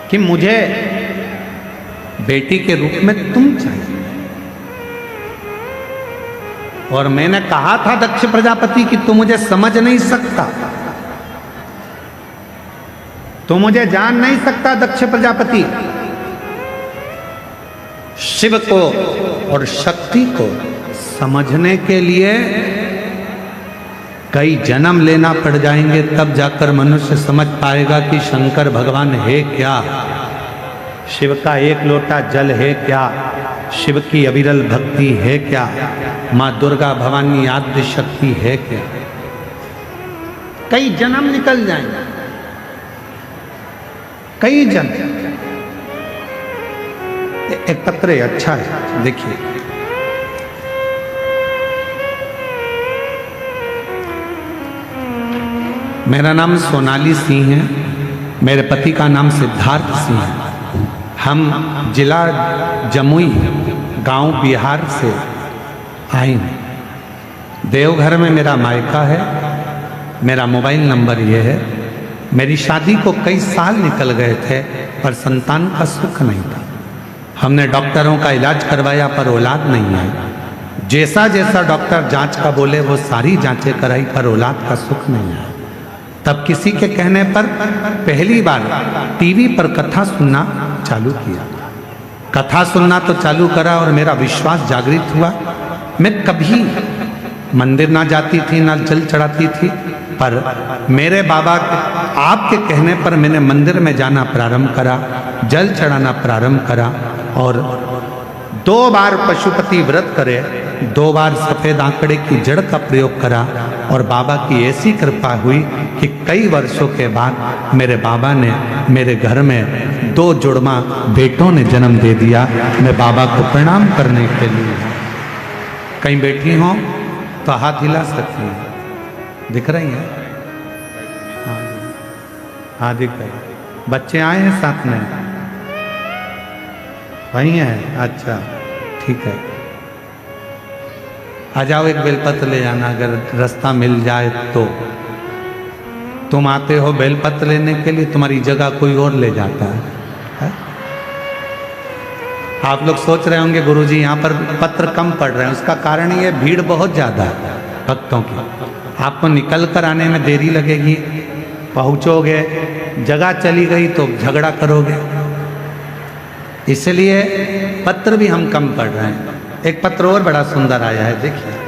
कि मुझे बेटी के रूप में तुम चाहिए। और मैंने कहा था दक्ष प्रजापति कि तू मुझे समझ नहीं सकता, तू मुझे जान नहीं सकता दक्ष प्रजापति। शिव को और शक्ति को समझने के लिए कई जन्म लेना पड़ जाएंगे, तब जाकर मनुष्य समझ पाएगा कि शंकर भगवान है क्या, शिव का एक लोटा जल है क्या, शिव की अविरल भक्ति है क्या, माँ दुर्गा भवानी आद्य शक्ति है क्या। कई जन्म निकल जाएंगे, कई जन्म। एक पत्र अच्छा है, देखिए। मेरा नाम सोनाली सिंह है, मेरे पति का नाम सिद्धार्थ सिंह है। हम जिला जमुई गांव बिहार से आए हैं। देवघर में मेरा मायका है। मेरा मोबाइल नंबर ये है। मेरी शादी को कई साल निकल गए थे पर संतान का सुख नहीं था। हमने डॉक्टरों का इलाज करवाया पर औलाद नहीं आई। जैसा जैसा डॉक्टर जांच का बोले वो सारी जांचें कराई पर औलाद का सुख नहीं आया। तब किसी के कहने पर पहली बार टीवी पर कथा सुनना चालू किया। कथा सुनना तो चालू करा और मेरा विश्वास जागृत हुआ। मैं कभी मंदिर ना जाती थी ना जल चढ़ाती थी, पर मेरे बाबा आपके कहने पर मैंने मंदिर में जाना प्रारंभ करा, जल चढ़ाना प्रारंभ करा और 2 बार पशुपति व्रत करे, 2 बार सफेद आंकड़े की जड़ का प्रयोग करा और बाबा की ऐसी कृपा हुई कि कई वर्षों के बाद मेरे बाबा ने मेरे घर में 2 जुड़वा बेटों ने जन्म दे दिया। मैं बाबा को प्रणाम करने के लिए, कहीं बैठी हो तो हाथ हिला सकती हैं, दिख रही है? हाँ दिख रही। बच्चे आए हैं साथ में? वही है, अच्छा ठीक है। आ जाओ, एक बेलपत्र ले जाना अगर रास्ता मिल जाए तो। तुम आते हो बेलपत्र लेने के लिए, तुम्हारी जगह कोई और ले जाता है? आप लोग सोच रहे होंगे गुरुजी यहाँ पर पत्र कम पड़ रहे हैं। उसका कारण ये भीड़ बहुत ज़्यादा है भक्तों की। आपको निकल कर आने में देरी लगेगी, पहुँचोगे, जगह चली गई तो झगड़ा करोगे, इसलिए पत्र भी हम कम पढ़ रहे हैं। एक पत्र और बड़ा सुंदर आया है, देखिए।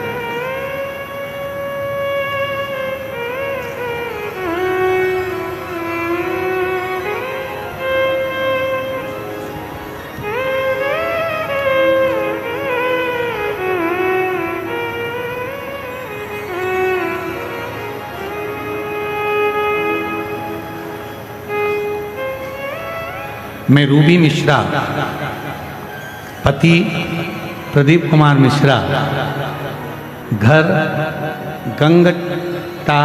मैं रूबी मिश्रा, पति प्रदीप कुमार मिश्रा, घर गंगटा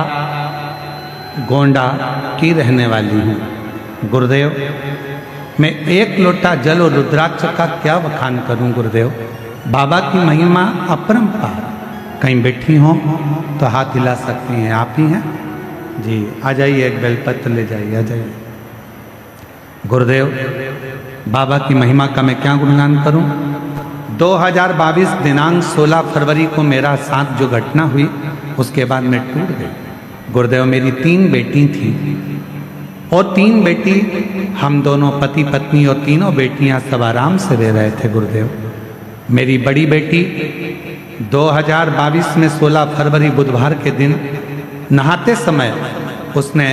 गोंडा की रहने वाली हूँ। गुरुदेव, मैं 1 लोटा जल और रुद्राक्ष का क्या बखान करूँ गुरुदेव। बाबा की महिमा अपरंपार। कहीं बैठी हो तो हाथ हिला सकती हैं, आप ही हैं जी। आ जाइए, एक बेलपत्र ले जाइए, आ जाइए। गुरुदेव, बाबा की महिमा का मैं क्या गुणगान करूं। 2022 दिनांक 16 फरवरी को मेरा साथ जो घटना हुई उसके बाद मैं टूट गई। गुरुदेव मेरी 3 बेटी थी और 3 बेटी, हम दोनों पति पत्नी और तीनों बेटियां सब आराम से रह रहे थे गुरुदेव। मेरी बड़ी बेटी 2022 में 16 फरवरी बुधवार के दिन नहाते समय उसने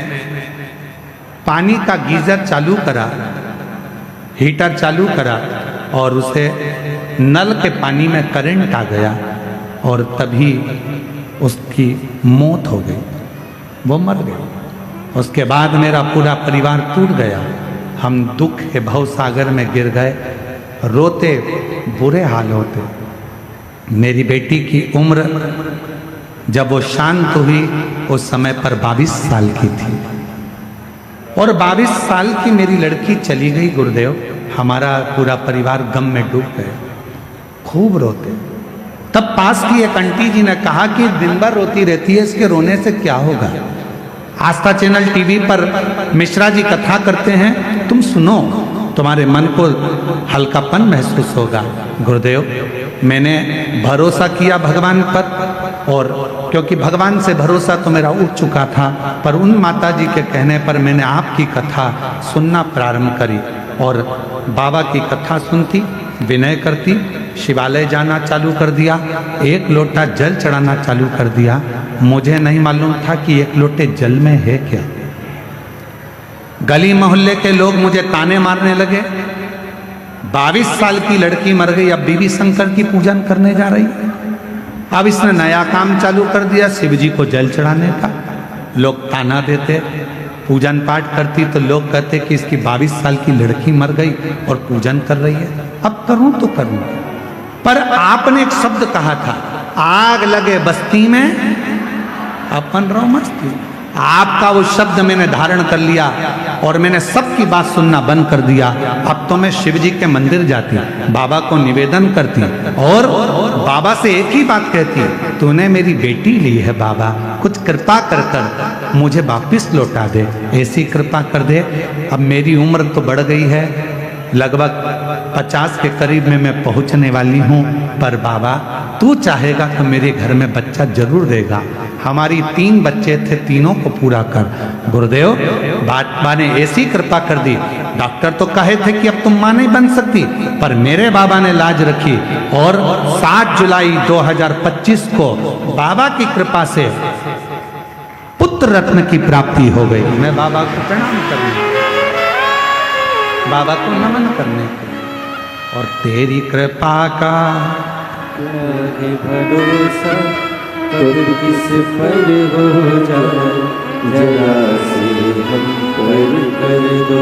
पानी का गीजर चालू करा, हीटर चालू करा और उसे नल के पानी में करंट आ गया और तभी उसकी मौत हो गई, वो मर गई। उसके बाद मेरा पूरा परिवार टूट गया, हम दुख के भव सागर में गिर गए, रोते बुरे हाल होते। मेरी बेटी की उम्र जब वो शांत हुई उस समय पर 22 साल की थी और 22 साल की मेरी लड़की चली गई गुरुदेव। हमारा पूरा परिवार गम में डूब गया, खूब रोते। तब पास की एक आंटी जी ने कहा कि दिन भर रोती रहती है, इसके रोने से क्या होगा। आस्था चैनल टीवी पर मिश्रा जी कथा करते हैं, तुम सुनो, तुम्हारे मन को हल्कापन महसूस होगा। गुरुदेव मैंने भरोसा किया भगवान पर, और क्योंकि भगवान से भरोसा तो मेरा उठ चुका था, पर उन माता जी के कहने पर मैंने आपकी कथा सुनना प्रारंभ करी और बाबा की कथा सुनती, विनय करती, शिवालय जाना चालू कर दिया, 1 लोटा जल चढ़ाना चालू कर दिया। मुझे नहीं मालूम था कि 1 लोटे जल में है क्या। गली मोहल्ले के लोग मुझे ताने मारने लगे, 22 साल की लड़की मर गई, अब बीबी शंकर की पूजन करने जा रही है। अब इसने नया काम चालू कर दिया, शिव जी को जल चढ़ाने का। लोग ताना देते, पूजन पाठ करती तो लोग कहते कि इसकी 22 साल की लड़की मर गई और पूजन कर रही है, अब करूं तो करूं। पर आपने एक शब्द कहा था, आग लगे बस्ती में अपन रहो मस्ती। आपका वो शब्द मैंने धारण कर लिया और मैंने सबकी बात सुनना बंद कर दिया। अब तो मैं शिव जी के मंदिर जाती, बाबा को निवेदन करती और बाबा से एक ही बात कहती, तूने मेरी बेटी ली है बाबा, कुछ कृपा कर कर मुझे वापिस लौटा दे, ऐसी कृपा कर दे। अब मेरी उम्र तो बढ़ गई है, लगभग 50 के करीब में मैं पहुंचने वाली हूँ, पर बाबा तू चाहेगा तो मेरे घर में बच्चा जरूर देगा। हमारी 3 बच्चे थे, तीनों को पूरा कर। गुरुदेव बाबा ने ऐसी कृपा कर दी, डॉक्टर तो कहे थे कि अब तुम मां नहीं बन सकती, पर मेरे बाबा ने लाज रखी और 7 जुलाई 2025 को बाबा की कृपा से पुत्र रत्न की प्राप्ति हो गई। मैं बाबा को प्रणाम करने, बाबा को नमन करने और तेरी कृपा का है भरोसा, कब किस पर हो जाए, जरा से हम पर कर दो,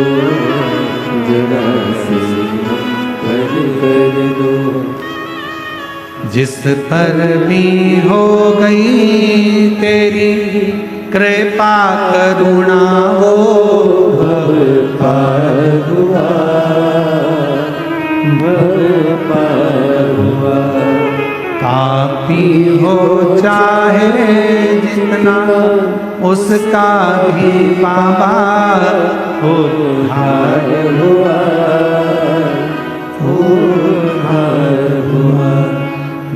जरा से हम पर कर दो। जिस पर भी हो गई तेरी कृपा करुणा, वो भव पार हुआ, भव पार हुआ। पापी हो चाहे जितना, उसका भी बाबा उद्धार हुआ, उद्धार हुआ।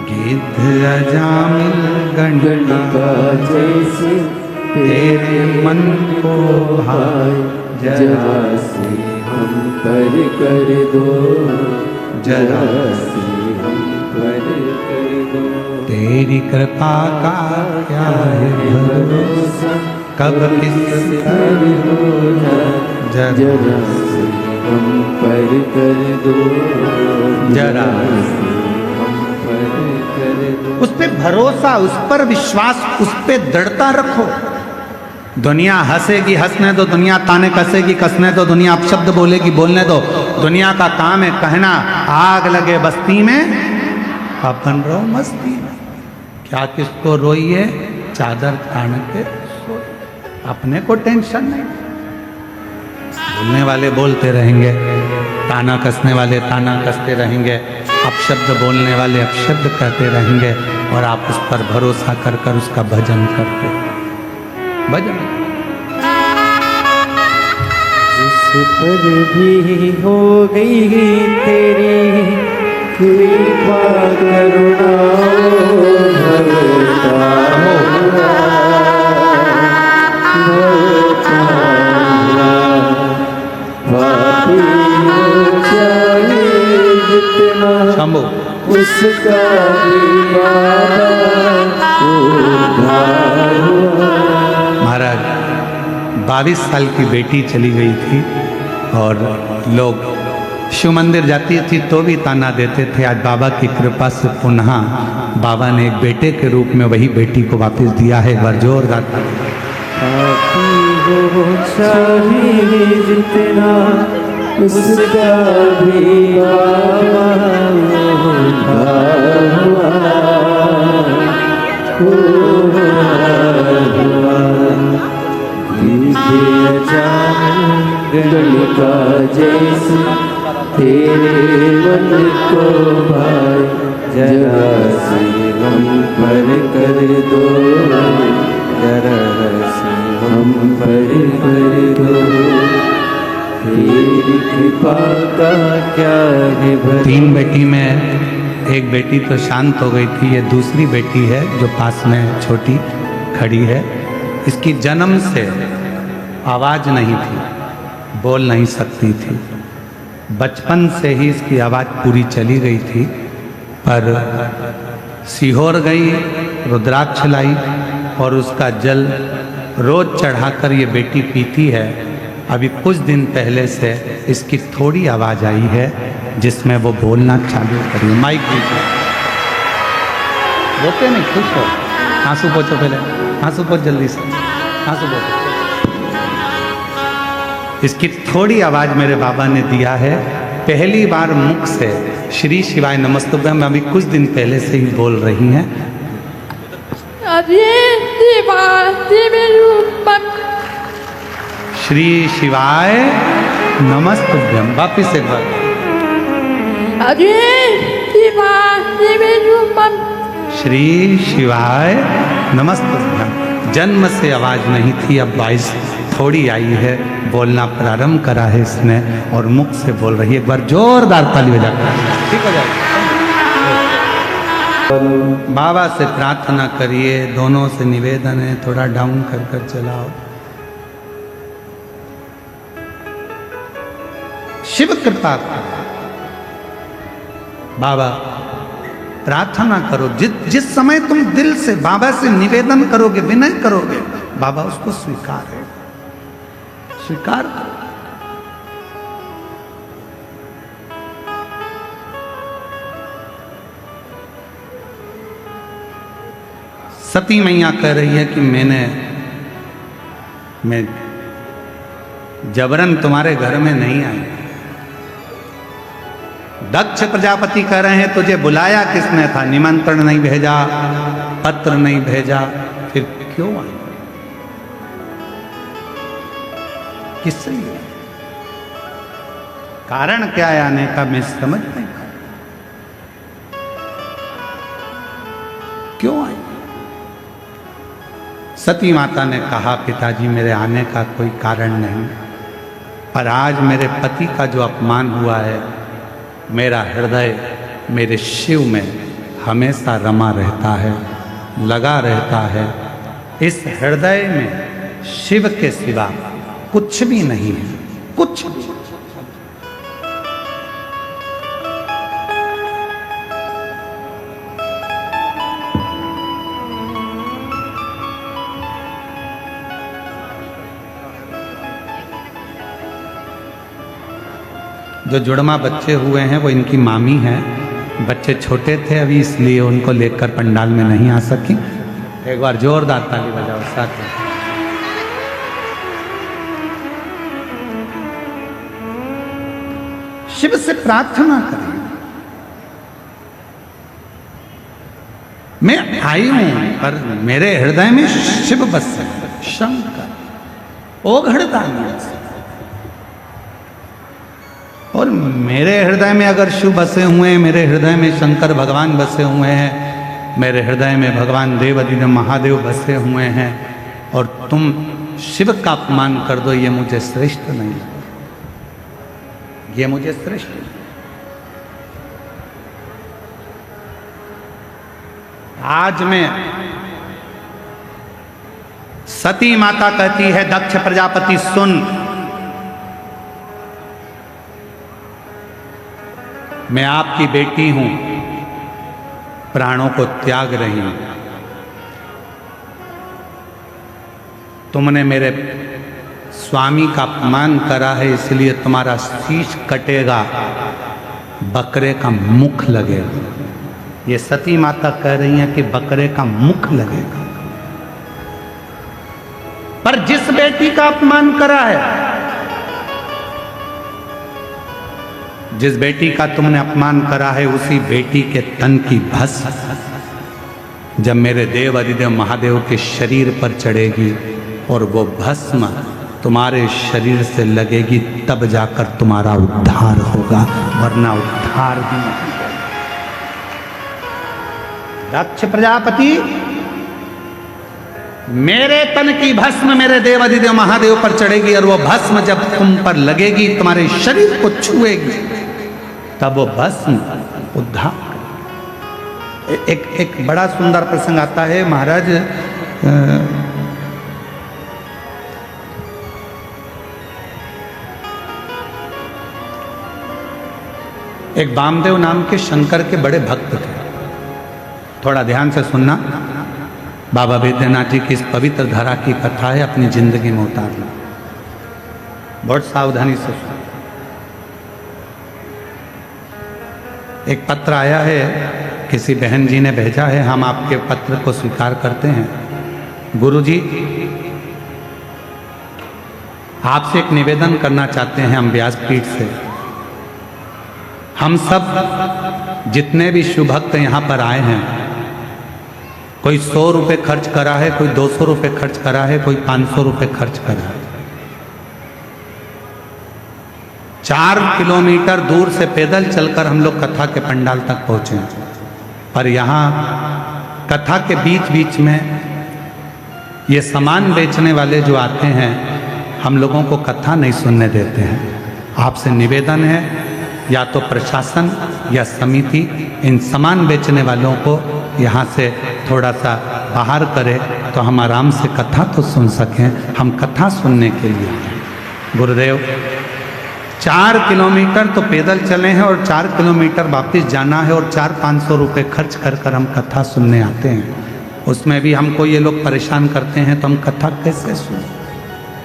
गिद्ध अजामिल गणिका जैसे तेरे मन को भाए, जरा से हम पर कर दो, जरा से हम पर कर दो। तेरी कृपा का क्या है भरोसा, कब किस पर हो जाए, जरा से हम पर कर दो, जरा से हम पर कर दो। उस पे भरोसा, उस पर विश्वास, उस पे दृढ़ता रखो। दुनिया हंसेगी हंसने दो, दुनिया ताने कसेगी कसने दो, दुनिया अपशब्द बोलेगी बोलने दो। दुनिया का काम है कहना, आग लगे बस्ती में अपन रहो मस्ती में। क्या किसको रोइए, चादर तान के सोइए, अपने को टेंशन नहीं। बोलने वाले बोलते रहेंगे, ताना कसने वाले ताना कसते रहेंगे, अपशब्द बोलने वाले अपशब्द कहते रहेंगे, और आप उस पर भरोसा कर कर उसका भजन करते। भजन जिस पर भी हो गई तेरी कृपा करुणा, भव पार हुआ, पापी हो चाहे जितना शंभू उसका भी बाबा उद्धार हुआ। महाराज 22 साल की बेटी चली गई थी और लोग शिव मंदिर जाती थी तो भी ताना देते थे। आज बाबा की कृपा से पुनः बाबा ने एक बेटे के रूप में वही बेटी को वापस दिया है। एक बार जोरदार पापी हो चाहे जितना उसका भी बाबा उद्धार हुआ। दिखे अचानक गलिका जैसे तेरे मन को भाई जरा से हम पर कर दो, जरा से हम पर कर दो। तेरी कृपा का क्या है भला। 3 बेटी में एक बेटी तो शांत हो गई थी, ये दूसरी बेटी है जो पास में छोटी खड़ी है। इसकी जन्म से आवाज नहीं थी, बोल नहीं सकती थी। बचपन से ही इसकी आवाज पूरी चली गई थी, पर सीहोर गई, रुद्राक्ष लाई और उसका जल रोज चढ़ाकर ये बेटी पीती है। अभी कुछ दिन पहले से इसकी थोड़ी आवाज आई है जिसमें वो बोलना चालू करी। माइक दीजिए। रोते नहीं, खुश हो। आंसू पोछो, पहले आंसू पोछ जल्दी से, आंसू पोछो। इसकी थोड़ी आवाज मेरे बाबा ने दिया है। पहली बार मुख से श्री शिवाय नमस्तुभ्यम अभी कुछ दिन पहले से ही बोल रही हैं। श्री शिवाय नमस्तुभ्यम। वापिस एक बार। श्री शिवाय नमस्तुभ्यम। जन्म से आवाज नहीं थी, अब 22 थोड़ी आई है, बोलना प्रारंभ करा है इसने और मुख से बोल रही है। एक बार जोरदार ताली बजा। ठीक हो जाएगा। बाबा से प्रार्थना करिए, दोनों से निवेदन है, थोड़ा डाउन कर कर चलाओ। शिव कृपा करो। बाबा प्रार्थना करो, जिस समय तुम दिल से बाबा से निवेदन करोगे, विनय करोगे, बाबा उसको स्वीकार है, स्वीकार करो। सती मैया कह रही है कि मैं जबरन तुम्हारे घर में नहीं आई। दक्ष प्रजापति कह रहे हैं तुझे बुलाया किसने था, निमंत्रण नहीं भेजा, पत्र नहीं भेजा, फिर क्यों आई, किससे लिए, कारण क्या है आने का, मैं समझ नहीं पाया। क्यों आई? सती माता ने कहा पिताजी मेरे आने का कोई कारण नहीं, पर आज मेरे पति का जो अपमान हुआ है, मेरा हृदय मेरे शिव में हमेशा रमा रहता है, लगा रहता है। इस हृदय में शिव के सिवा कुछ भी नहीं है, कुछ भी। जो जुड़मा बच्चे हुए हैं वो इनकी मामी हैं। बच्चे छोटे थे अभी, इसलिए उनको लेकर पंडाल में नहीं आ सकी। एक बार जोरदार ताली बजाओ साथ में। शिव से प्रार्थना करें। मैं आई हूं पर मेरे हृदय में शिव बसे, शंकर ओघड़दानी, और मेरे हृदय में अगर शिव बसे हुए हैं, मेरे हृदय में शंकर भगवान बसे हुए हैं, मेरे हृदय में भगवान देवाधिदेव महादेव बसे हुए हैं, और तुम शिव का अपमान कर दो, ये मुझे श्रेष्ठ नहीं लगता, ये मुझे श्रेष्ठ नहीं। आज मैं सती माता कहती है दक्ष प्रजापति सुन, मैं आपकी बेटी हूं, प्राणों को त्याग रही हूं। तुमने मेरे स्वामी का अपमान करा है, इसलिए तुम्हारा शीश कटेगा, बकरे का मुख लगेगा। ये सती माता कह रही है कि बकरे का मुख लगेगा। पर जिस बेटी का अपमान करा है, जिस बेटी का तुमने अपमान करा है, उसी बेटी के तन की भस्म जब मेरे देव अधिदेव महादेव के शरीर पर चढ़ेगी और वो भस्म तुम्हारे शरीर से लगेगी, तब जाकर तुम्हारा उद्धार होगा, वरना उद्धार भी नहीं। दक्ष प्रजापति, मेरे तन की भस्म मेरे देव अधिदेव महादेव पर चढ़ेगी और वो भस्म जब तुम पर लगेगी, तुम्हारे शरीर को छुएगी, तब वो भस्म उद्धार। एक बड़ा सुंदर प्रसंग आता है महाराज। एक वामदेव नाम के शंकर के बड़े भक्त थे। थोड़ा ध्यान से सुनना, बाबा वैद्यनाथ जी की इस पवित्र धरा की कथा है, अपनी जिंदगी में उतारना, बहुत सावधानी से सुन। एक पत्र आया है, किसी बहन जी ने भेजा है, हम आपके पत्र को स्वीकार करते हैं। गुरुजी, आपसे एक निवेदन करना चाहते हैं हम व्यासपीठ से। हम सब जितने भी शिव भक्त यहाँ पर आए हैं, कोई 100 रुपये खर्च करा है, कोई 200 रुपये खर्च करा है, कोई 500 रुपये खर्च करा है। 4 किलोमीटर दूर से पैदल चलकर हम लोग कथा के पंडाल तक पहुंचे। पर यहाँ कथा के बीच बीच में ये सामान बेचने वाले जो आते हैं, हम लोगों को कथा नहीं सुनने देते हैं। आपसे निवेदन है, या तो प्रशासन या समिति इन सामान बेचने वालों को यहाँ से थोड़ा सा बाहर करे, तो हम आराम से कथा तो सुन सकें। हम कथा सुनने के लिए गुरुदेव 4 किलोमीटर तो पैदल चले हैं और 4 किलोमीटर वापस जाना है, और 400-500 रुपये खर्च कर कर हम कथा सुनने आते हैं। उसमें भी हमको ये लोग परेशान करते हैं, तो हम कथा कैसे सुनें?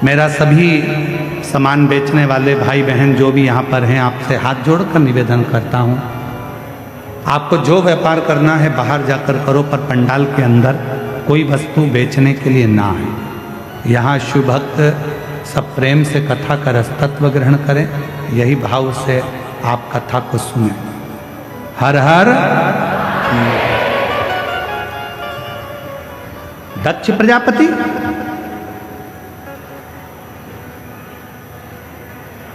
मेरा सभी सामान बेचने वाले भाई बहन जो भी यहाँ पर हैं, आपसे हाथ जोड़कर निवेदन करता हूँ, आपको जो व्यापार करना है बाहर जाकर करो, पर पंडाल के अंदर कोई वस्तु बेचने के लिए ना है। यहाँ शिव भक्त सब प्रेम से कथा का रसतत्व ग्रहण करें, यही भाव से आप कथा को सुने। हर हर दक्ष प्रजापति,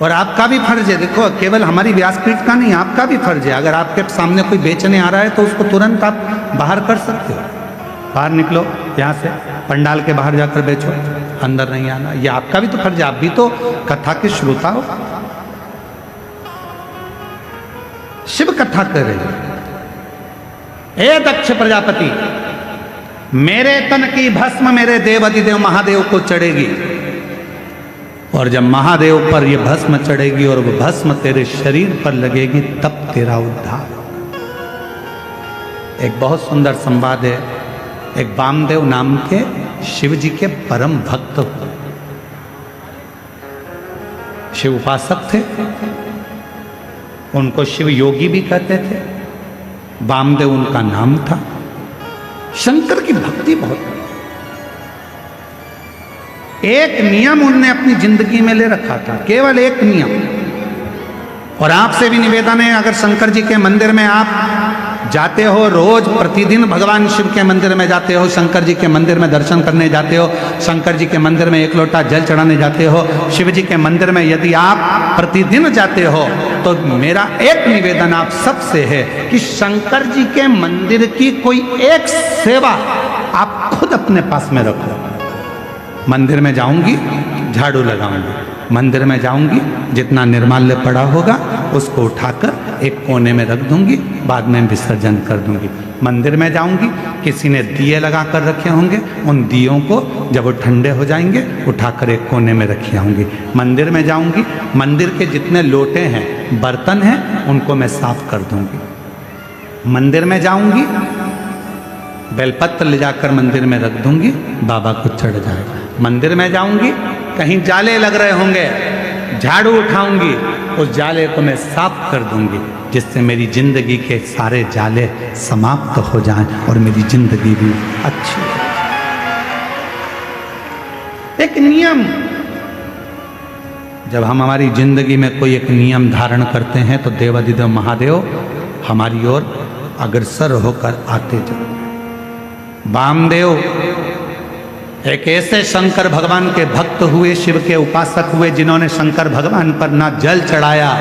और आपका भी फर्ज है, देखो केवल हमारी व्यासपीठ का नहीं, आपका भी फर्ज है। अगर आपके सामने कोई बेचने आ रहा है तो उसको तुरंत आप बाहर कर सकते हो। बाहर निकलो यहाँ से, पंडाल के बाहर जाकर बेचो, अंदर नहीं आना। ये आपका भी तो फर्ज है, आप भी तो कथा के श्रोता हो, शिव कथा कर रहे हो। हे दक्ष प्रजापति, मेरे तन की भस्म मेरे देव अधिदेव महादेव को चढ़ेगी, और जब महादेव पर यह भस्म चढ़ेगी और वह भस्म तेरे शरीर पर लगेगी, तब तेरा उद्धार होगा। एक बहुत सुंदर संवाद है। एक वामदेव नाम के शिव जी के परम भक्त हुए, शिव उपासक थे, उनको शिव योगी भी कहते थे, वामदेव उनका नाम था। शंकर की भक्ति बहुत, एक नियम उनने अपनी जिंदगी में ले रखा था, केवल एक नियम। और आपसे भी निवेदन है, अगर शंकर जी के मंदिर में आप जाते हो, रोज प्रतिदिन भगवान शिव के मंदिर में जाते हो, शंकर जी के मंदिर में दर्शन करने जाते हो, शंकर जी के मंदिर में एक लोटा जल चढ़ाने जाते हो, शिव जी के मंदिर में यदि आप प्रतिदिन जाते हो, तो मेरा एक निवेदन आप सबसे है कि शंकर जी के मंदिर की कोई एक सेवा आप खुद अपने पास में रखो। मंदिर में जाऊंगी, झाड़ू लगाऊंगी, मंदिर में जाऊंगी, जितना निर्माल्य पड़ा होगा उसको उठाकर एक कोने में रख दूंगी, बाद में विसर्जन कर दूंगी। मंदिर में जाऊंगी, किसी ने दिए लगा कर रखे होंगे, उन दियों को जब वो ठंडे हो जाएंगे उठाकर एक कोने में रखी आऊंगी। मंदिर में जाऊंगी, मंदिर के जितने लोटे हैं, बर्तन हैं, उनको मैं साफ कर दूंगी। मंदिर में जाऊंगी, बेलपत्र ले जाकर मंदिर में रख दूंगी, बाबा को चढ़ जाएगा। मंदिर में जाऊंगी, कहीं जाले लग रहे होंगे, झाड़ू उठाऊंगी, उस जाले को मैं साफ कर दूंगी, जिससे मेरी जिंदगी के सारे जाले समाप्त हो जाएं और मेरी जिंदगी भी अच्छी हो। एक नियम, जब हम हमारी जिंदगी में कोई एक नियम धारण करते हैं तो देवाधिदेव महादेव हमारी ओर अग्रसर होकर आते जाते। वामदेव एक ऐसे शंकर भगवान के भक्त हुए, शिव के उपासक हुए, जिन्होंने शंकर भगवान पर ना जल चढ़ाया,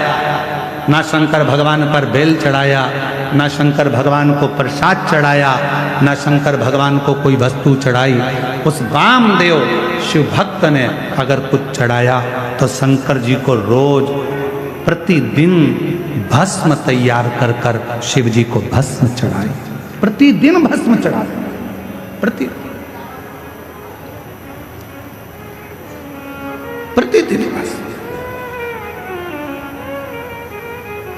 ना शंकर भगवान पर बेल चढ़ाया, ना शंकर भगवान को प्रसाद चढ़ाया, ना शंकर भगवान को कोई वस्तु चढ़ाई। उस वामदेव शिव भक्त ने अगर कुछ चढ़ाया तो शंकर जी को रोज प्रतिदिन भस्म तैयार कर कर शिव जी को भस्म चढ़ाई। प्रतिदिन भस्म चढ़ाई, प्रतिदिन भस्म।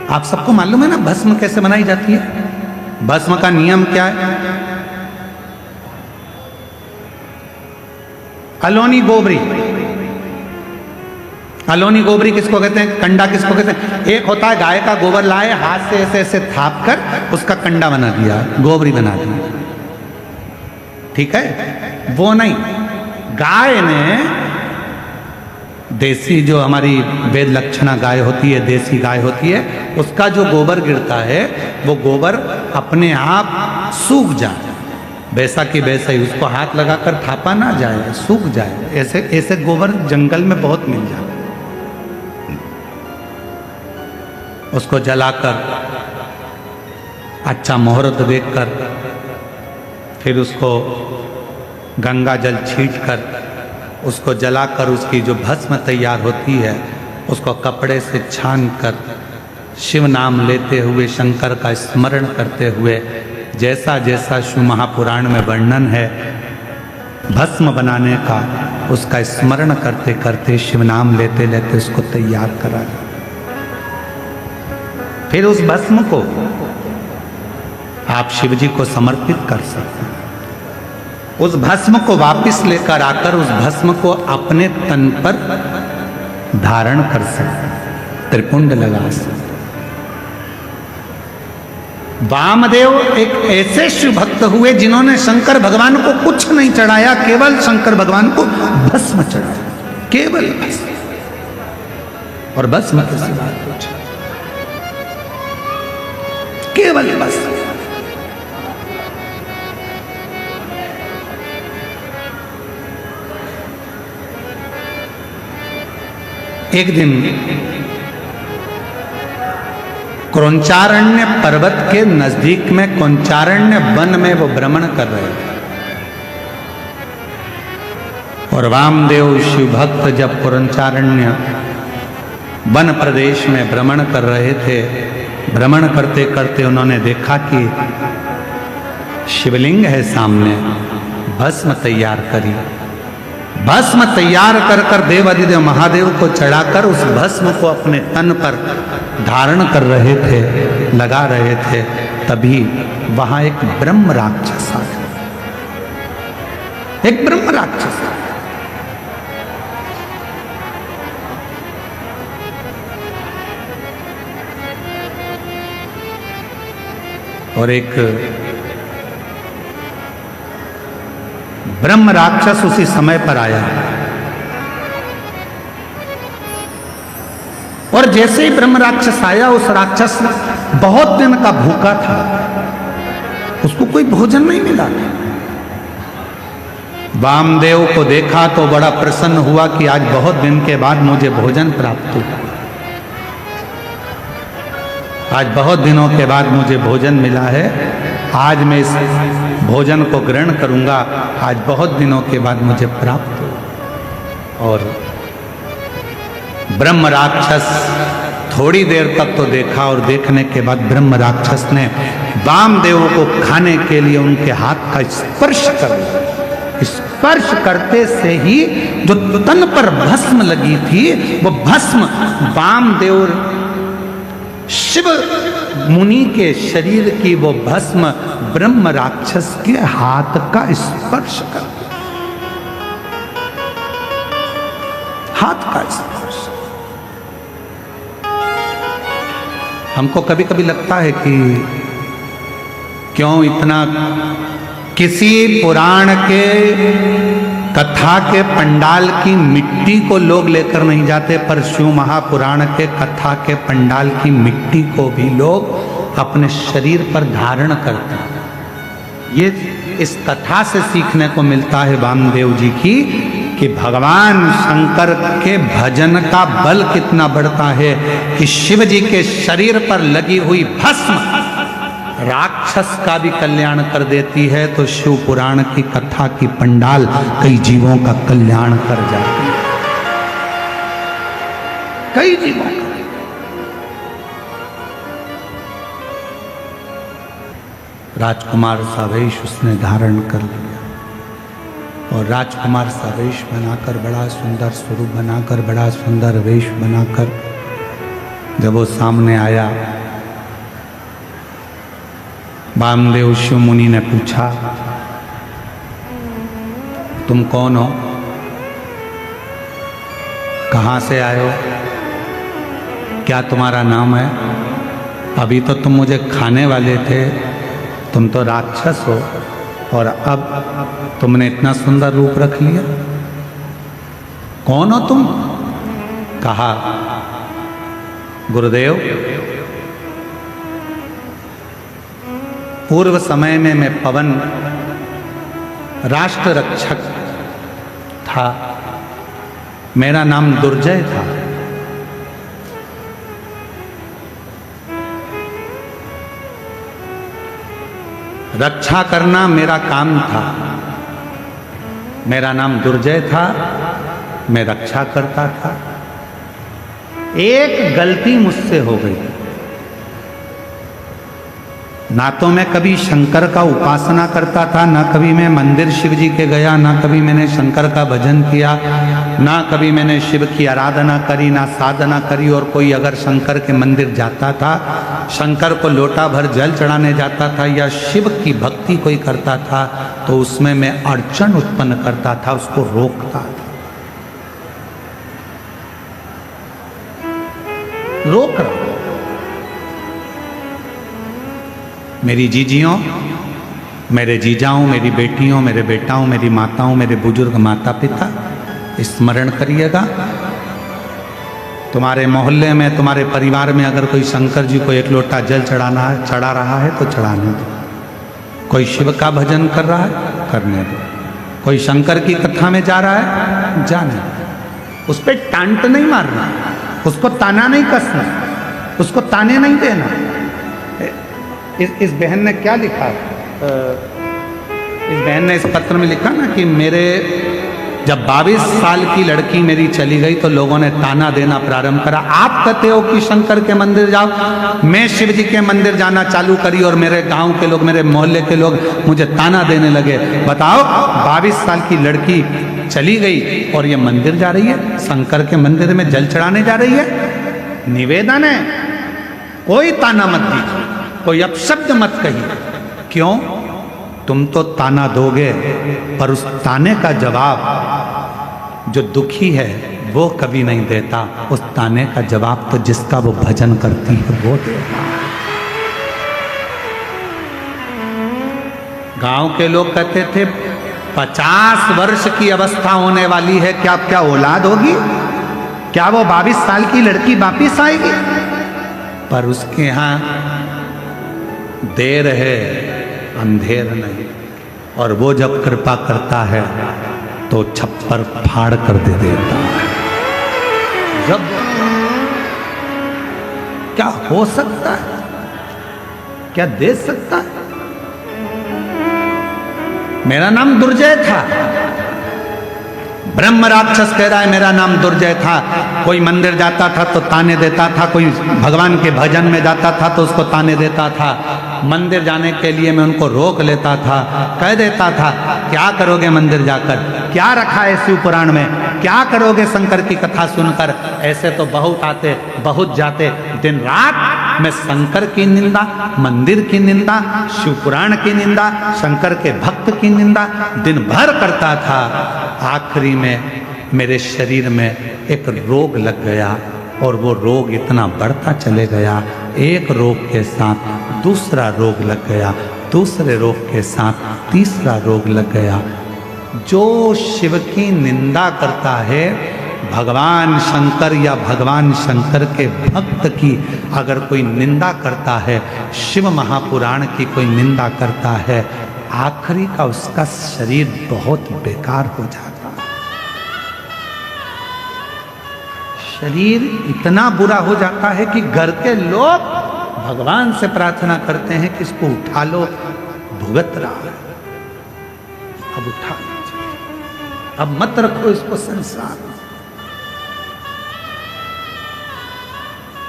आप सबको मालूम है ना भस्म कैसे बनाई जाती है? भस्म का नियम क्या है? अलोनी गोबरी, अलोनी गोबरी किसको कहते हैं? कंडा किसको कहते हैं? एक होता है गाय का गोबर लाए, हाथ से ऐसे ऐसे थाप कर उसका कंडा बना दिया, गोबरी बना दी, ठीक है? वो नहीं, गाय ने देसी जो हमारी वेद लक्षणा गाय होती है, देसी गाय होती है, उसका जो गोबर गिरता है वो गोबर अपने आप सूख जाए, वैसा कि वैसा ही, उसको हाथ लगाकर थापा ना जाए, सूख जाए। ऐसे ऐसे गोबर जंगल में बहुत मिल जाए। उसको जलाकर अच्छा मुहूर्त देखकर फिर उसको गंगा जल छींटकर उसको जलाकर उसकी जो भस्म तैयार होती है उसको कपड़े से छान कर शिव नाम लेते हुए, शंकर का स्मरण करते हुए, जैसा जैसा शिव महापुराण में वर्णन है भस्म बनाने का, उसका स्मरण करते करते, शिव नाम लेते लेते उसको तैयार करा। फिर उस भस्म को आप शिव जी को समर्पित कर सकते हैं। उस भस्म को वापस लेकर आकर उस भस्म को अपने तन पर धारण कर सकते हैं, त्रिपुंड लगा सकते। वामदेव एक ऐसे शिव भक्त हुए जिन्होंने शंकर भगवान को कुछ नहीं चढ़ाया, केवल शंकर भगवान को भस्म चढ़ाया, केवल भस्म। और भस्म के सिवा कुछ, केवल भस्म। एक दिन क्रौंचारण्य पर्वत के नजदीक में क्रौंचारण्य वन में वो भ्रमण कर रहे थे। और वामदेव शिव भक्त जब क्रौंचारण्य वन प्रदेश में भ्रमण कर रहे थे, भ्रमण करते करते उन्होंने देखा कि शिवलिंग है सामने, भस्म तैयार करी। भस्म तैयार कर कर देवाधिदेव महादेव को चढ़ाकर उस भस्म को अपने तन पर धारण कर रहे थे, लगा रहे थे। तभी वहां एक ब्रह्म राक्षस आ गया, एक ब्रह्म राक्षस। और एक ब्रह्म राक्षस उसी समय पर आया। और जैसे ही ब्रह्म राक्षस आया, उस राक्षस बहुत दिन का भूखा था, उसको कोई भोजन नहीं मिला। वामदेव को देखा तो बड़ा प्रसन्न हुआ कि आज बहुत दिन के बाद मुझे भोजन प्राप्त हुआ, आज बहुत दिनों के बाद मुझे भोजन मिला है, आज मैं इस भोजन को ग्रहण करूंगा, आज बहुत दिनों के बाद मुझे प्राप्त हुआ। और ब्रह्म राक्षस थोड़ी देर तक तो देखा और देखने के बाद ब्रह्म राक्षस ने वामदेव को खाने के लिए उनके हाथ का स्पर्श कर लिया। स्पर्श करते से ही जो तन पर भस्म लगी थी वो भस्म वामदेव शिव मुनि के शरीर की वो भस्म ब्रह्म राक्षस के हाथ का स्पर्श कर दिया। हाथ का स्पर्श। हमको कभी कभी लगता है कि क्यों इतना किसी पुराण के कथा के पंडाल की मिट्टी को लोग लेकर नहीं जाते, पर शिव महापुराण के कथा के पंडाल की मिट्टी को भी लोग अपने शरीर पर धारण करते हैं। ये इस कथा से सीखने को मिलता है वामदेव जी की कि भगवान शंकर के भजन का बल कितना बढ़ता है कि शिव जी के शरीर पर लगी हुई भस्म राक्षस का भी कल्याण कर देती है,と शिव पुराण की कथा की पंडाल कई जीवों का कल्याण कर जाती है। कई जीवों का। राजकुमार सा वेश उसने धारण कर लिया और राजकुमार सा वेश बनाकर, बड़ा सुंदर स्वरूप बनाकर, बड़ा सुंदर वेश बनाकर जब वो सामने आया, वामदेव शिव मुनि ने पूछा, तुम कौन हो, कहाँ से आए हो, क्या तुम्हारा नाम है? अभी तो तुम मुझे खाने वाले थे, तुम तो राक्षस हो और अब तुमने इतना सुंदर रूप रख लिया। कौन हो तुम? कहा, गुरुदेव, पूर्व समय में मैं पवन राष्ट्र रक्षक था, मेरा नाम दुर्जय था। रक्षा करना मेरा काम था, मेरा नाम दुर्जय था, मैं रक्षा करता था। एक गलती मुझसे हो गई, ना तो मैं कभी शंकर का उपासना करता था, ना कभी मैं मंदिर शिव जी के गया, ना कभी मैंने शंकर का भजन किया, ना कभी मैंने शिव की आराधना करी, ना साधना करी। और कोई अगर शंकर के मंदिर जाता था, शंकर को लोटा भर जल चढ़ाने जाता था या शिव की भक्ति कोई करता था, तो उसमें मैं अड़चन उत्पन्न करता था, उसको रोकता था। रोक रहा। मेरी जीजियों, मेरे जीजाओं, मेरी बेटियों, मेरे बेटाओं, मेरी माताओं, मेरे बुजुर्ग माता पिता, स्मरण करिएगा, तुम्हारे मोहल्ले में, तुम्हारे परिवार में अगर कोई शंकर जी को एक लोटा जल चढ़ा रहा है तो चढ़ाने दो। कोई शिव का भजन कर रहा है, करने दो। कोई शंकर की कथा में जा रहा है, जाने दो। उस पर टांट नहीं मारना, उसको ताना नहीं कसना, उसको ताने नहीं देना। इस बहन ने क्या लिखा, इस बहन ने इस पत्र में लिखा ना कि मेरे जब 22 साल की लड़की मेरी चली गई तो लोगों ने ताना देना प्रारंभ करा। आप कहते हो कि शंकर के मंदिर जाओ, मैं शिव जी के मंदिर जाना चालू करी और मेरे गांव के लोग, मेरे मोहल्ले के लोग मुझे ताना देने लगे। बताओ, 22 साल की लड़की चली गई और ये मंदिर जा रही है, शंकर के मंदिर में जल चढ़ाने जा रही है। निवेदन है, कोई ताना मत दीजिए, कोई अपशब्द मत कहिए। क्यों? तुम तो ताना दोगे, पर उस ताने का जवाब जो दुखी है वो कभी नहीं देता। उस ताने का जवाब तो जिसका वो भजन करती है वो देता। गांव के लोग कहते थे 50 वर्ष की अवस्था होने वाली है, क्या क्या औलाद होगी? क्या वो 22 साल की लड़की वापिस आएगी? पर उसके यहां देर है, अंधेर नहीं। और वो जब कृपा करता है तो छप्पर फाड़ कर दे देता है। जब क्या हो सकता है, क्या दे सकता है? मेरा नाम दुर्जय था, ब्रह्म राक्षस कह रहा है मेरा नाम दुर्जय था। कोई मंदिर जाता था तो ताने देता था, कोई भगवान के भजन में जाता था तो उसको ताने देता था। मंदिर जाने के लिए मैं उनको रोक लेता था, कह देता था क्या करोगे मंदिर जाकर, क्या रखा है शिव पुराण में, क्या करोगे शंकर की कथा सुनकर। ऐसे तो बहुत आते बहुत जाते, दिन रात मैं शंकर की निंदा, मंदिर की निंदा, शिव पुराण की निंदा, शंकर के भक्त की निंदा दिन भर करता था। आखिरी में मेरे शरीर में एक रोग लग गया और वो रोग इतना बढ़ता चले गया। एक रोग के साथ दूसरा रोग लग गया, दूसरे रोग के साथ तीसरा रोग लग गया। जो शिव की निंदा करता है, भगवान शंकर या भगवान शंकर के भक्त की अगर कोई निंदा करता है, शिव महापुराण की कोई निंदा करता है, आखिरी का उसका शरीर बहुत बेकार हो जाता है। शरीर इतना बुरा हो जाता है कि घर के लोग भगवान से प्रार्थना करते हैं कि इसको उठा लो, भुगत रहा है, अब उठा लीजिए, अब मत रखो इसको संसार में।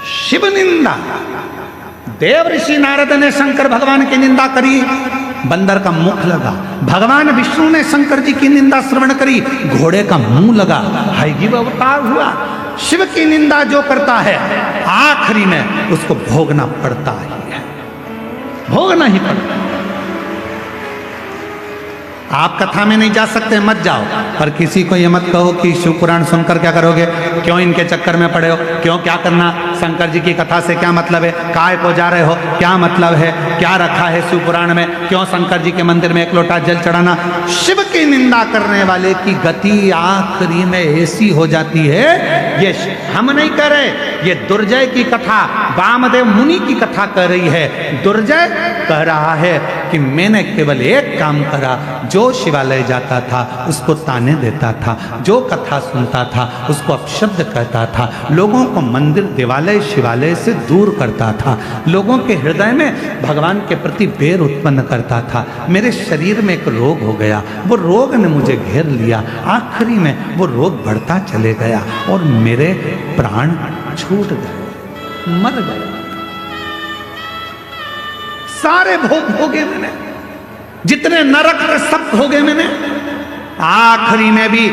शिव निंदा, देव ऋषि नारद ने शंकर भगवान की निंदा करी, बंदर का मुख लगा। भगवान विष्णु ने शंकर जी की निंदा श्रवण करी, घोड़े का मुंह लगा, हयग्रीव अवतार हुआ। शिव की निंदा जो करता है आखिरी में उसको भोगना पड़ता ही है, भोगना ही पड़ता है। आप कथा में नहीं जा सकते, मत जाओ, पर किसी को ये मत कहो कि शिव पुराण सुनकर क्या करोगे, क्यों इनके चक्कर में पड़े हो, क्यों क्या करना, शंकर जी की कथा से क्या मतलब है, काय को जा रहे हो, क्या मतलब है, क्या रखा है शिव पुराण में, क्यों शंकर जी के मंदिर में एक लोटा जल चढ़ाना। शिव की निंदा करने वाले की गति आखिरी में ऐसी हो जाती है, ये हम नहीं कह रहे, ये दुर्जय की कथा वामदेव मुनि की कथा कह रही है। दुर्जय कह रहा है कि मैंने केवल एक काम करा, जो शिवालय जाता था उसको ताने देता था, जो कथा सुनता था उसको अपशब्द कहता था, लोगों को मंदिर देवालय शिवालय से दूर करता था, लोगों के हृदय में भगवान के प्रति बैर उत्पन्न करता था। मेरे शरीर में एक रोग हो गया, वो रोग ने मुझे घेर लिया, आखिरी में वो रोग बढ़ता चले गया और मेरे प्राण छूट गए, मर गए। सारे भोग भोगे मैंने, जितने नरक के सब भोगे मैंने, आखिरी में भी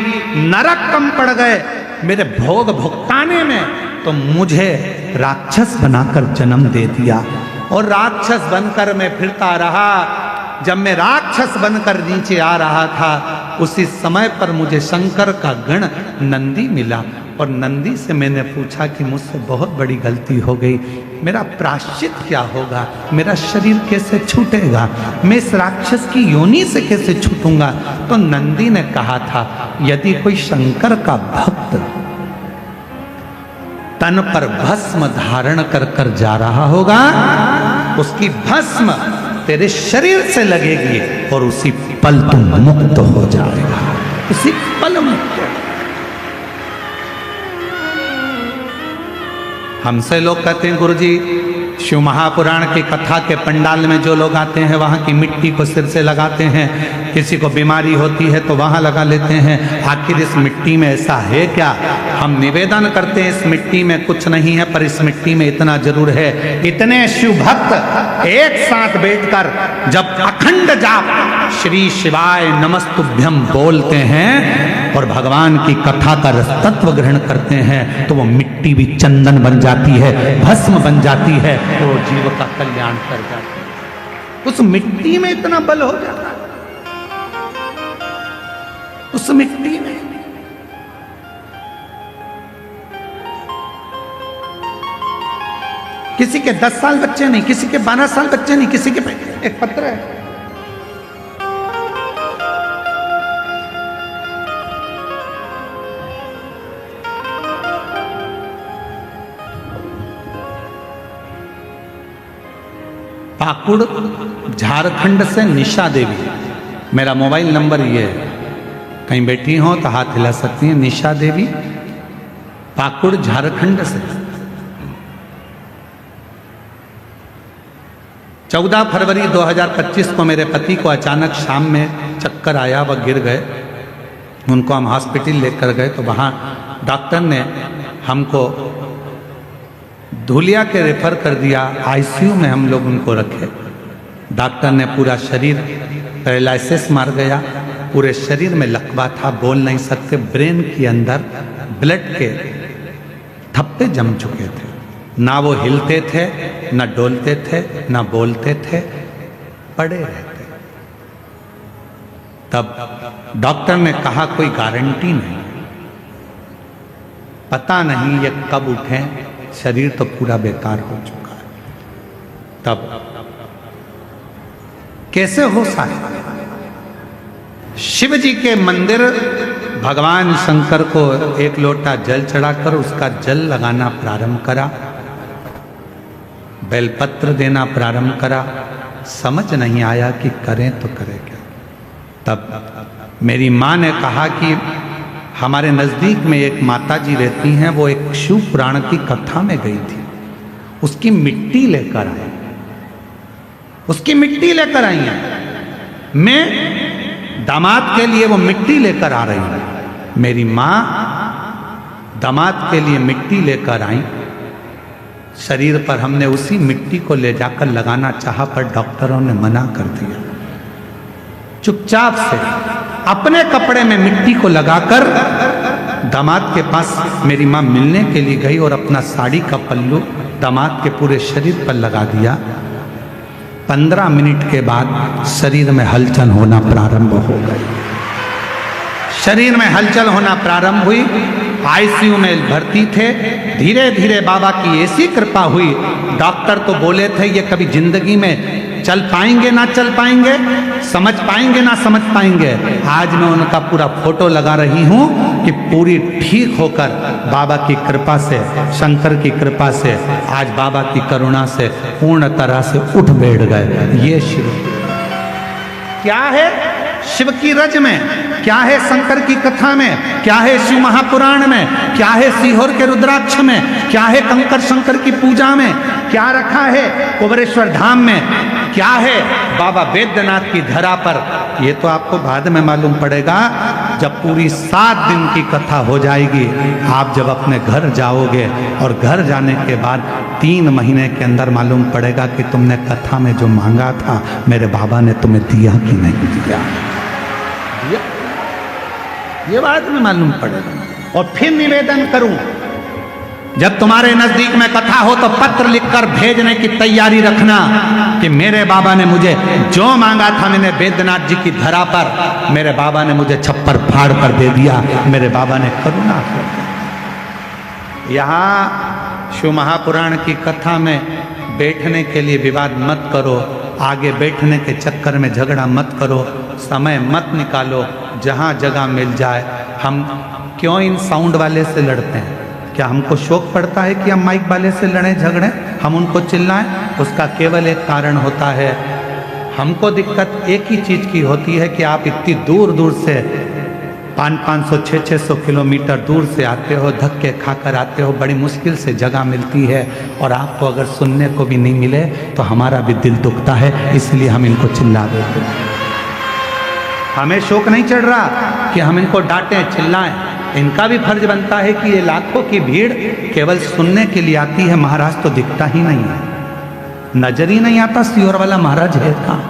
नरक कम पड़ गए मेरे भोग भुगताने में, तो मुझे राक्षस बनाकर जन्म दे दिया और राक्षस बनकर मैं फिरता रहा। जब मैं राक्षस बनकर नीचे आ रहा था, उसी समय पर मुझे शंकर का गण नंदी मिला और नंदी से मैंने पूछा कि मुझसे बहुत बड़ी गलती हो गई, मेरा प्रायश्चित क्या होगा, मेरा शरीर कैसे छूटेगा, मैं इस राक्षस की योनि से कैसे छूटूंगा। तो नंदी ने कहा था, यदि कोई शंकर का भक्त तन पर भस्म धारण कर कर जा रहा होगा, उसकी भस्म तेरे शरीर से लगेगी और उसी पल तुम मुक्त हो जाएगा, उसी पल मुक्त। हमसे लोग कहते हैं गुरुजी शिव महापुराण की कथा के पंडाल में जो लोग आते हैं वहाँ की मिट्टी को सिर से लगाते हैं, किसी को बीमारी होती है तो वहाँ लगा लेते हैं। आखिर इस मिट्टी में ऐसा है क्या? हम निवेदन करते हैं इस मिट्टी में कुछ नहीं है, पर इस मिट्टी में इतना जरूर है। इतने शिव भक्त एक साथ बैठकर जब अखंड जाप श्री शिवाय नमस्तुभ्यम बोलते हैं और भगवान की कथा का रसतत्व ग्रहण करते हैं, तो वो मिट्टी भी चंदन बन जाती है, भस्म बन जाती है, तो जीव का कल्याण कर जाती है। उस मिट्टी में इतना बल हो जाता है, उस मिट्टी में। किसी के 10 साल बच्चे नहीं, किसी के 12 साल बच्चे नहीं, किसी के एक पत्र है, पाकुड़ झारखंड से निशा देवी, मेरा मोबाइल नंबर ये है, कहीं बैठी हो तो हाथ हिला सकती हैं। निशा देवी पाकुड़ झारखंड से 14 फरवरी 2025 को मेरे पति को अचानक शाम में चक्कर आया, वह गिर गए। उनको हम हॉस्पिटल लेकर गए तो वहाँ डॉक्टर ने हमको धुलिया के रेफर कर दिया। आईसीयू में हम लोग उनको रखे। डॉक्टर ने पूरा शरीर पैरालिसिस मार गया, पूरे शरीर में लकवा था, बोल नहीं सकते। ब्रेन के अंदर ब्लड के थप्पे जम चुके थे, ना वो हिलते थे, ना डोलते थे, ना बोलते थे, पड़े रहते। तब डॉक्टर ने कहा कोई गारंटी नहीं, पता नहीं ये कब उठे, शरीर तो पूरा बेकार हो चुका है। तब कैसे हो सकता? शिव जी के मंदिर भगवान शंकर को एक लोटा जल चढ़ाकर उसका जल लगाना प्रारंभ करा, बेलपत्र देना प्रारंभ करा। समझ नहीं आया कि करें तो करें क्या। तब मेरी माँ ने कहा कि हमारे नज़दीक में एक माता जी रहती हैं, वो एक शिव पुराण की कथा में गई थी, उसकी मिट्टी लेकर आई, उसकी मिट्टी लेकर आई है। मैं दामाद के लिए वो मिट्टी लेकर आ रही हूं। मेरी माँ दामाद के लिए मिट्टी लेकर आई। शरीर पर हमने उसी मिट्टी को ले जाकर लगाना चाहा, पर डॉक्टरों ने मना कर दिया। चुपचाप से अपने कपड़े में मिट्टी को लगाकर दामाद के पास मेरी माँ मिलने के लिए गई और अपना साड़ी का पल्लू दामाद के पूरे शरीर पर लगा दिया। 15 मिनट के बाद शरीर में हलचल होना प्रारंभ हो गई। शरीर में हलचल होना प्रारंभ हुई। आईसीयू में भर्ती थे। धीरे धीरे बाबा की ऐसी कृपा हुई, डॉक्टर तो बोले थे ये कभी जिंदगी में चल पाएंगे ना चल पाएंगे, समझ पाएंगे ना समझ पाएंगे। आज मैं उनका पूरा फोटो लगा रही हूं कि पूरी ठीक होकर बाबा की कृपा से, शंकर की कृपा से, आज बाबा की करुणा से पूर्ण तरह से उठ बैठ गए। ये शिव क्या है, शिव की रज में क्या है, शंकर की कथा में क्या है, शिव महापुराण में क्या है, सीहोर के रुद्राक्ष में क्या है, कंकर शंकर की पूजा में क्या रखा है, कुबेरेश्वर धाम में क्या है, बाबा बैद्यनाथ की धरा पर। ये तो आपको बाद में मालूम पड़ेगा जब पूरी 7 दिन की कथा हो जाएगी। आप जब अपने घर जाओगे और घर जाने के बाद 3 महीने के अंदर मालूम पड़ेगा कि तुमने कथा में जो मांगा था मेरे बाबा ने तुम्हें दिया कि नहीं दिया। ये बाद में मालूम पड़ेगा। और फिर निवेदन करूं, जब तुम्हारे नजदीक में कथा हो तो पत्र लिखकर भेजने की तैयारी रखना कि मेरे बाबा ने मुझे जो मांगा था, मैंने बैद्यनाथ जी की धरा पर मेरे बाबा ने मुझे छप्पर फाड़ कर दे दिया। मेरे बाबा ने करुणा कर। यहाँ शिव महापुराण की कथा में बैठने के लिए विवाद मत करो, आगे बैठने के चक्कर में झगड़ा मत करो, समय मत निकालो। जहाँ जगह मिल जाए। हम क्यों इन साउंड वाले से लड़ते हैं? क्या हमको शौक पड़ता है कि हम माइक वाले से लड़ें झगड़ें, हम उनको चिल्लाएं? उसका केवल एक कारण होता है, हमको दिक्कत एक ही चीज़ की होती है कि आप इतनी दूर दूर से 500, 600 किलोमीटर दूर से आते हो, धक्के खाकर आते हो, बड़ी मुश्किल से जगह मिलती है और आपको अगर सुनने को भी नहीं मिले तो हमारा भी दिल दुखता है, इसलिए हम इनको चिल्ला देते हैं। हमें शौक नहीं चढ़ रहा कि हम इनको डांटें चिल्लाएं। इनका भी फर्ज बनता है कि ये लाखों की भीड़ केवल सुनने के लिए आती है, महाराज तो दिखता ही नहीं है, नजर ही नहीं आता सीहोर वाला महाराज है कहाँ।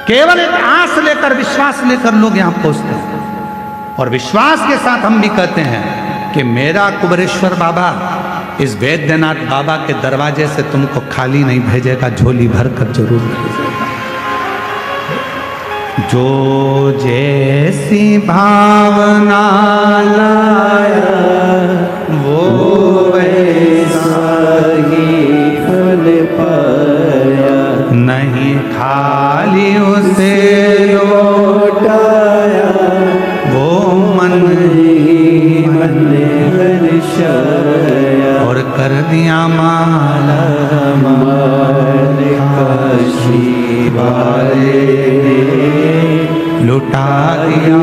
केवल एक आस लेकर, विश्वास लेकर लोग यहां पहुंचते हैं और विश्वास के साथ हम भी कहते हैं कि मेरा कुबेरेश्वर बाबा इस बैद्यनाथ बाबा के दरवाजे से तुमको खाली नहीं भेजेगा, झोली भर कर जरूर भेजेगा। जो जैसी भावना लाया वो वैसा ही फल पाया, नहीं खाली उसे लौटाया, वो मन ही मन हर्षाया और कर दिया माला माल काशी वाले, लुटा दिया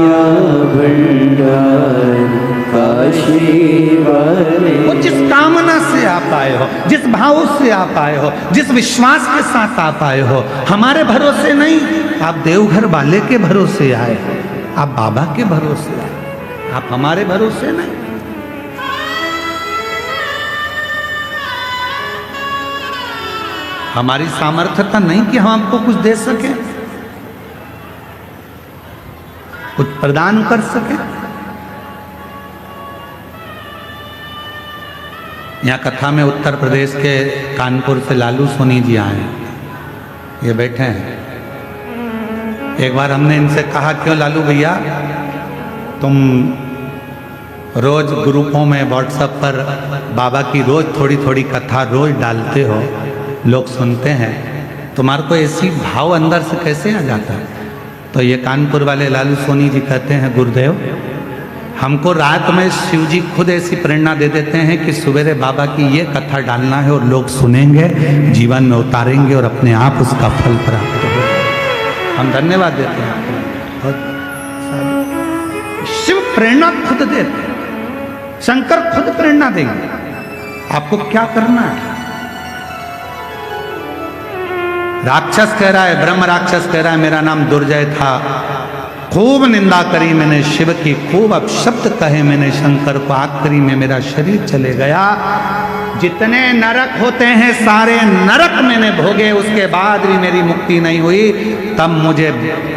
भंडार काशी वाले। वो जिस कामना से आप आए हो, जिस भाव से आप आए हो, जिस विश्वास के साथ आप आए हो, हमारे भरोसे नहीं, आप देवघर वाले के भरोसे आए। आप बाबा के भरोसे हैं, आप हमारे भरोसे नहीं। हमारी सामर्थ्यता नहीं कि हम आपको कुछ दे सकें, कुछ प्रदान कर सकें। यहाँ कथा में उत्तर प्रदेश के कानपुर से लालू सोनी जी आए, ये बैठे हैं। एक बार हमने इनसे कहा, क्यों लालू भैया तुम रोज ग्रुपों में व्हाट्सएप पर बाबा की रोज थोड़ी थोड़ी कथा रोज डालते हो, लोग सुनते हैं, तुम्हारे को ऐसी भाव अंदर से कैसे आ जाता है? तो ये कानपुर वाले लालू सोनी जी कहते हैं, गुरुदेव हमको रात में शिव जी खुद ऐसी प्रेरणा दे देते हैं कि सवेरे बाबा की ये कथा डालना है और लोग सुनेंगे, जीवन में उतारेंगे और अपने आप उसका फल प्राप्त होगा। हम धन्यवाद देते हैं आपको। शिव प्रेरणा खुद देते हैं, शंकर खुद प्रेरणा देंगे, आपको क्या करना है। राक्षस कह रहा है, ब्रह्म राक्षस कह रहा है मेरा नाम दुर्जय था, खूब निंदा करी मैंने शिव की, खूब अपशब्द कहे मैंने शंकर को, आखिरी में मेरा शरीर चले गया। जितने नरक होते हैं सारे नरक मैंने भोगे, उसके बाद भी मेरी मुक्ति नहीं हुई। तब मुझे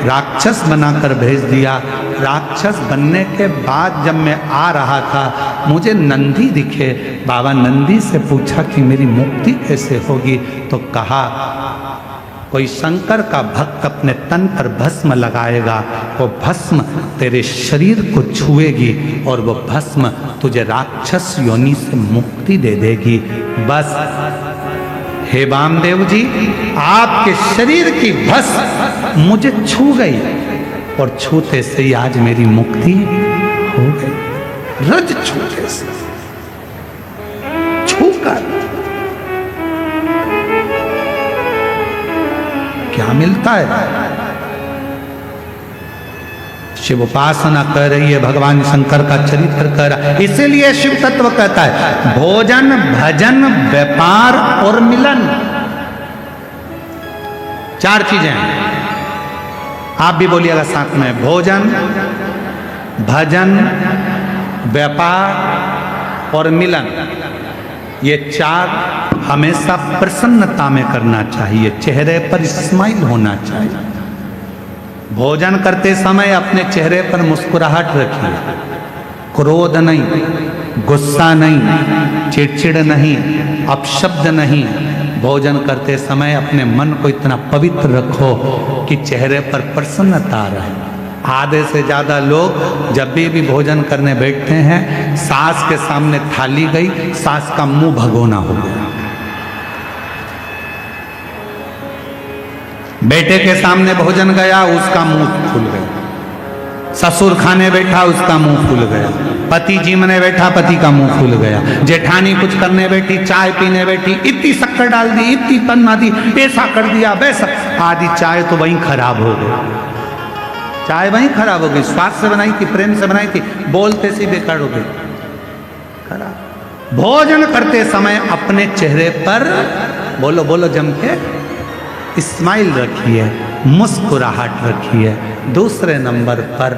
राक्षस बनाकर भेज दिया। राक्षस बनने के बाद जब मैं आ रहा था मुझे नंदी दिखे। बाबा नंदी से पूछा कि मेरी मुक्ति कैसे होगी, तो कहा कोई शंकर का भक्त अपने तन पर भस्म लगाएगा, वो भस्म तेरे शरीर को छुएगी और वो भस्म तुझे राक्षस योनि से मुक्ति दे देगी। बस हे वामदेव जी, आपके शरीर की भस्म मुझे छू गई और छूते से ही आज मेरी मुक्ति हो गई। रज छूते से छूकर क्या मिलता है? शिव उपासना कर रही है, भगवान शंकर का चरित्र कर रहा है। इसीलिए शिव तत्व कहता है भोजन भजन व्यापार और मिलन, चार चीजें हैं। आप भी बोलिएगा साथ में, भोजन भजन व्यापार और मिलन। ये चार हमेशा प्रसन्नता में करना चाहिए, चेहरे पर स्माइल होना चाहिए। भोजन करते समय अपने चेहरे पर मुस्कुराहट रखिए, क्रोध नहीं, गुस्सा नहीं, चिड़चिड़ नहीं, अपशब्द नहीं। भोजन करते समय अपने मन को इतना पवित्र रखो कि चेहरे पर प्रसन्नता रहे। आधे से ज़्यादा लोग जब भी भोजन करने बैठते हैं, सास के सामने थाली गई, सास का मुंह भगोना हो गया। बेटे के सामने भोजन गया, उसका मुंह फूल गया। ससुर खाने बैठा, उसका मुंह फूल गया। पति जीमने बैठा, पति का मुंह फूल गया। जेठानी कुछ करने बैठी, चाय पीने बैठी, इतनी शक्कर डाल दी, इतनी पन्ना दी, ऐसा कर दिया वैसा, आधी चाय तो वहीं खराब हो गई। चाय वहीं खराब हो गई। स्वाद से बनाई थी, प्रेम से बनाई थी, बोलते से बेकार हो गई, खराब। भोजन करते समय अपने चेहरे पर बोलो बोलो जम के स्माइल रखिए, मुस्कुराहट रखिए। दूसरे नंबर पर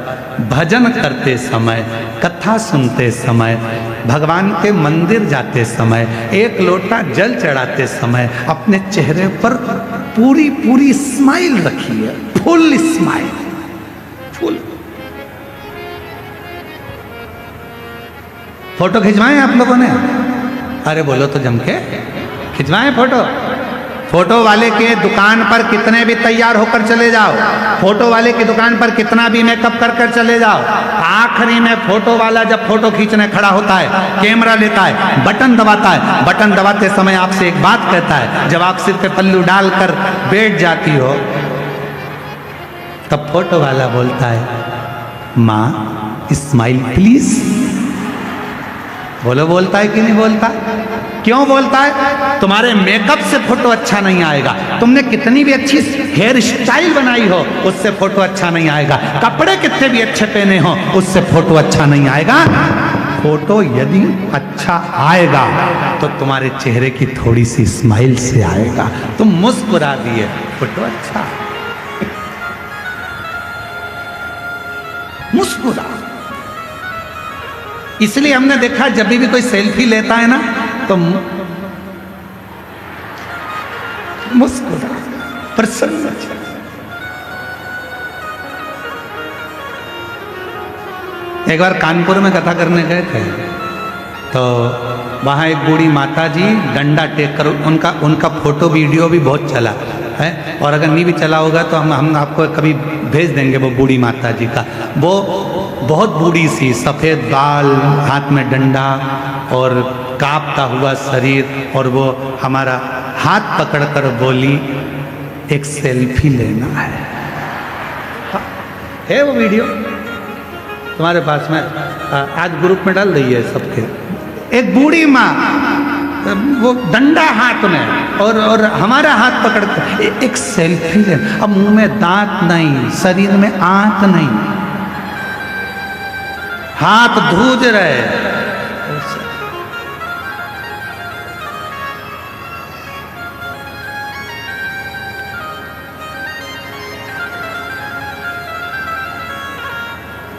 भजन करते समय, कथा सुनते समय, भगवान के मंदिर जाते समय, एक लोटा जल चढ़ाते समय अपने चेहरे पर पूरी पूरी स्माइल रखिए, फुल स्माइल, फुल। फोटो खिंचवाएं आप लोगों ने? अरे बोलो तो जम के खिंचवाएं फोटो। फोटो वाले के दुकान पर कितने भी तैयार होकर चले जाओ, फोटो वाले की दुकान पर कितना भी मेकअप कर कर चले जाओ, आखिरी में फोटो वाला जब फोटो खींचने खड़ा होता है, कैमरा लेता है, बटन दबाता है, बटन दबाते समय आपसे एक बात कहता है। जब आप सिर पे पल्लू डालकर बैठ जाती हो तब फोटो वाला बोलता है माँ स्माइल प्लीज। बोलो बोलता है कि नहीं बोलता? क्यों बोलता है? तुम्हारे मेकअप से फोटो अच्छा नहीं आएगा, तुमने कितनी भी अच्छी हेयर स्टाइल बनाई हो उससे फोटो अच्छा नहीं आएगा, कपड़े कितने भी अच्छे पहने हो उससे फोटो अच्छा नहीं आएगा। फोटो यदि अच्छा आएगा तो तुम्हारे चेहरे की थोड़ी सी स्माइल से आएगा। तुम मुस्कुरा दिए, फोटो अच्छा। मुस्कुरा। इसलिए हमने देखा जब भी कोई सेल्फी लेता है ना तो मुस्कुरा, प्रसन्न। एक बार कानपुर में कथा करने गए थे तो वहाँ एक बूढ़ी माता जी डंडा टेक कर, उनका फोटो वीडियो भी बहुत चला है, और अगर नहीं भी चला होगा तो हम आपको कभी भेज देंगे वो बूढ़ी माता जी का। वो बहुत बूढ़ी सी, सफ़ेद बाल, हाथ में डंडा और कांपता हुआ शरीर, और वो हमारा हाथ पकड़कर बोली एक सेल्फी लेना है वो वीडियो तुम्हारे पास में, आज ग्रुप में डाल रही है सबके। एक बूढ़ी माँ, वो डंडा हाथ में और हमारा हाथ पकड़ कर एक सेल्फी ले। अब मुंह में दांत नहीं, शरीर में आंत नहीं, हाथ धूज रहे।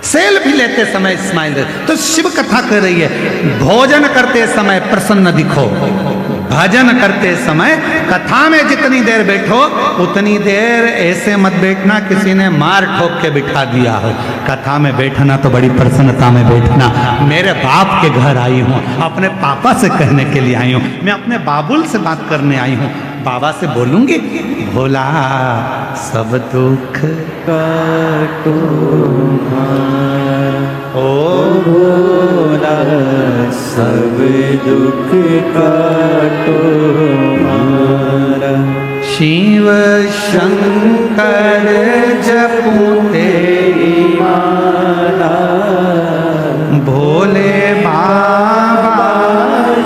सेल्फी लेते समय स्माइल। तो शिव कथा कर रही है, भोजन करते समय प्रसन्न दिखो, भजन करते समय कथा में जितनी देर बैठो उतनी देर ऐसे मत बैठना किसी ने मार ठोक के बिठा दिया हो। कथा में बैठना तो बड़ी प्रसन्नता में बैठना। मेरे बाप के घर आई हूँ, अपने पापा से कहने के लिए आई हूँ, मैं अपने बाबुल से बात करने आई हूँ, बाबा से बोलूंगी भोला सब दुख काटो ओ भोला सब दुख काटो मारा। शिव शंकर जपू तेरी माला भोले बाबा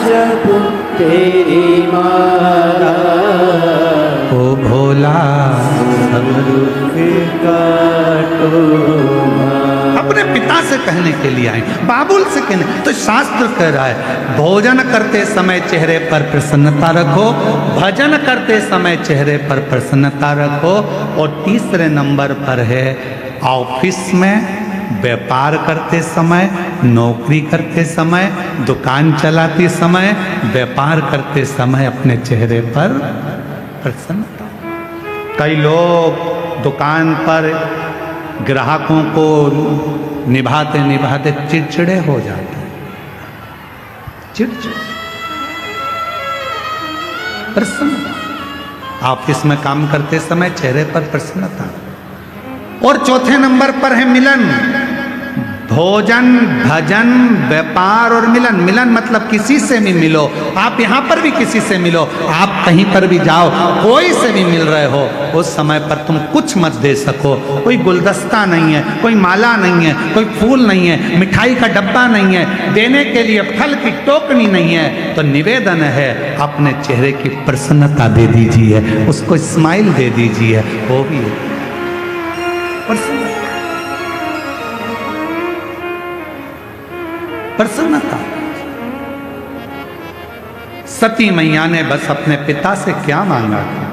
जपू तेरी माला। ओ भोला सब दुख काटो मारा। अपने पिता से कहने के लिए आए, बाबुल से कहने। तो शास्त्र कह रहा है भोजन करते समय चेहरे पर प्रसन्नता रखो, भजन करते समय चेहरे पर प्रसन्नता रखो, और तीसरे नंबर पर है ऑफिस में, व्यापार करते समय, नौकरी करते समय, दुकान चलाते समय, व्यापार करते समय अपने चेहरे पर प्रसन्नता। कई लोग दुकान पर ग्राहकों को निभाते निभाते चिड़चिड़े हो जाते हैं, चिड़चिड़। प्रसन्नता ऑफिस में काम करते समय चेहरे पर प्रसन्नता। और चौथे नंबर पर है मिलन, भोजन, भजन, व्यापार और मिलन। मिलन मतलब किसी से भी मिलो, आप यहाँ पर भी किसी से मिलो, आप कहीं पर भी जाओ, कोई से भी मिल रहे हो, उस समय पर तुम कुछ मत दे सको। कोई गुलदस्ता नहीं है, कोई माला नहीं है, कोई फूल नहीं है, मिठाई का डब्बा नहीं है, देने के लिए फल की टोकनी नहीं है, तो निवेदन है अपने चेहरे की प्रसन्नता दे दीजिए, उसको स्माइल दे दीजिए, वो भी प्रसन्नता। सती मैया ने बस अपने पिता से क्या मांगा था?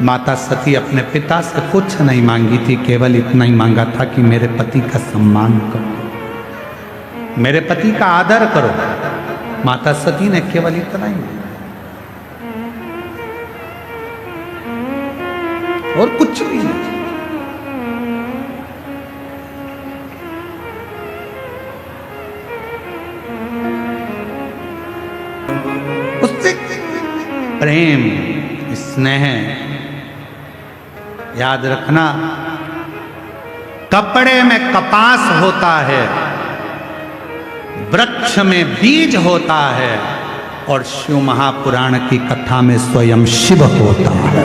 माता सती अपने पिता से कुछ नहीं मांगी थी, केवल इतना ही मांगा था कि मेरे पति का सम्मान करो, मेरे पति का आदर करो। माता सती ने केवल इतना ही मांगा, और कुछ भी नहीं। उससे प्रेम, स्नेह। याद रखना, कपड़े में कपास होता है, वृक्ष में बीज होता है, और शिव महापुराण की कथा में स्वयं शिव होता है।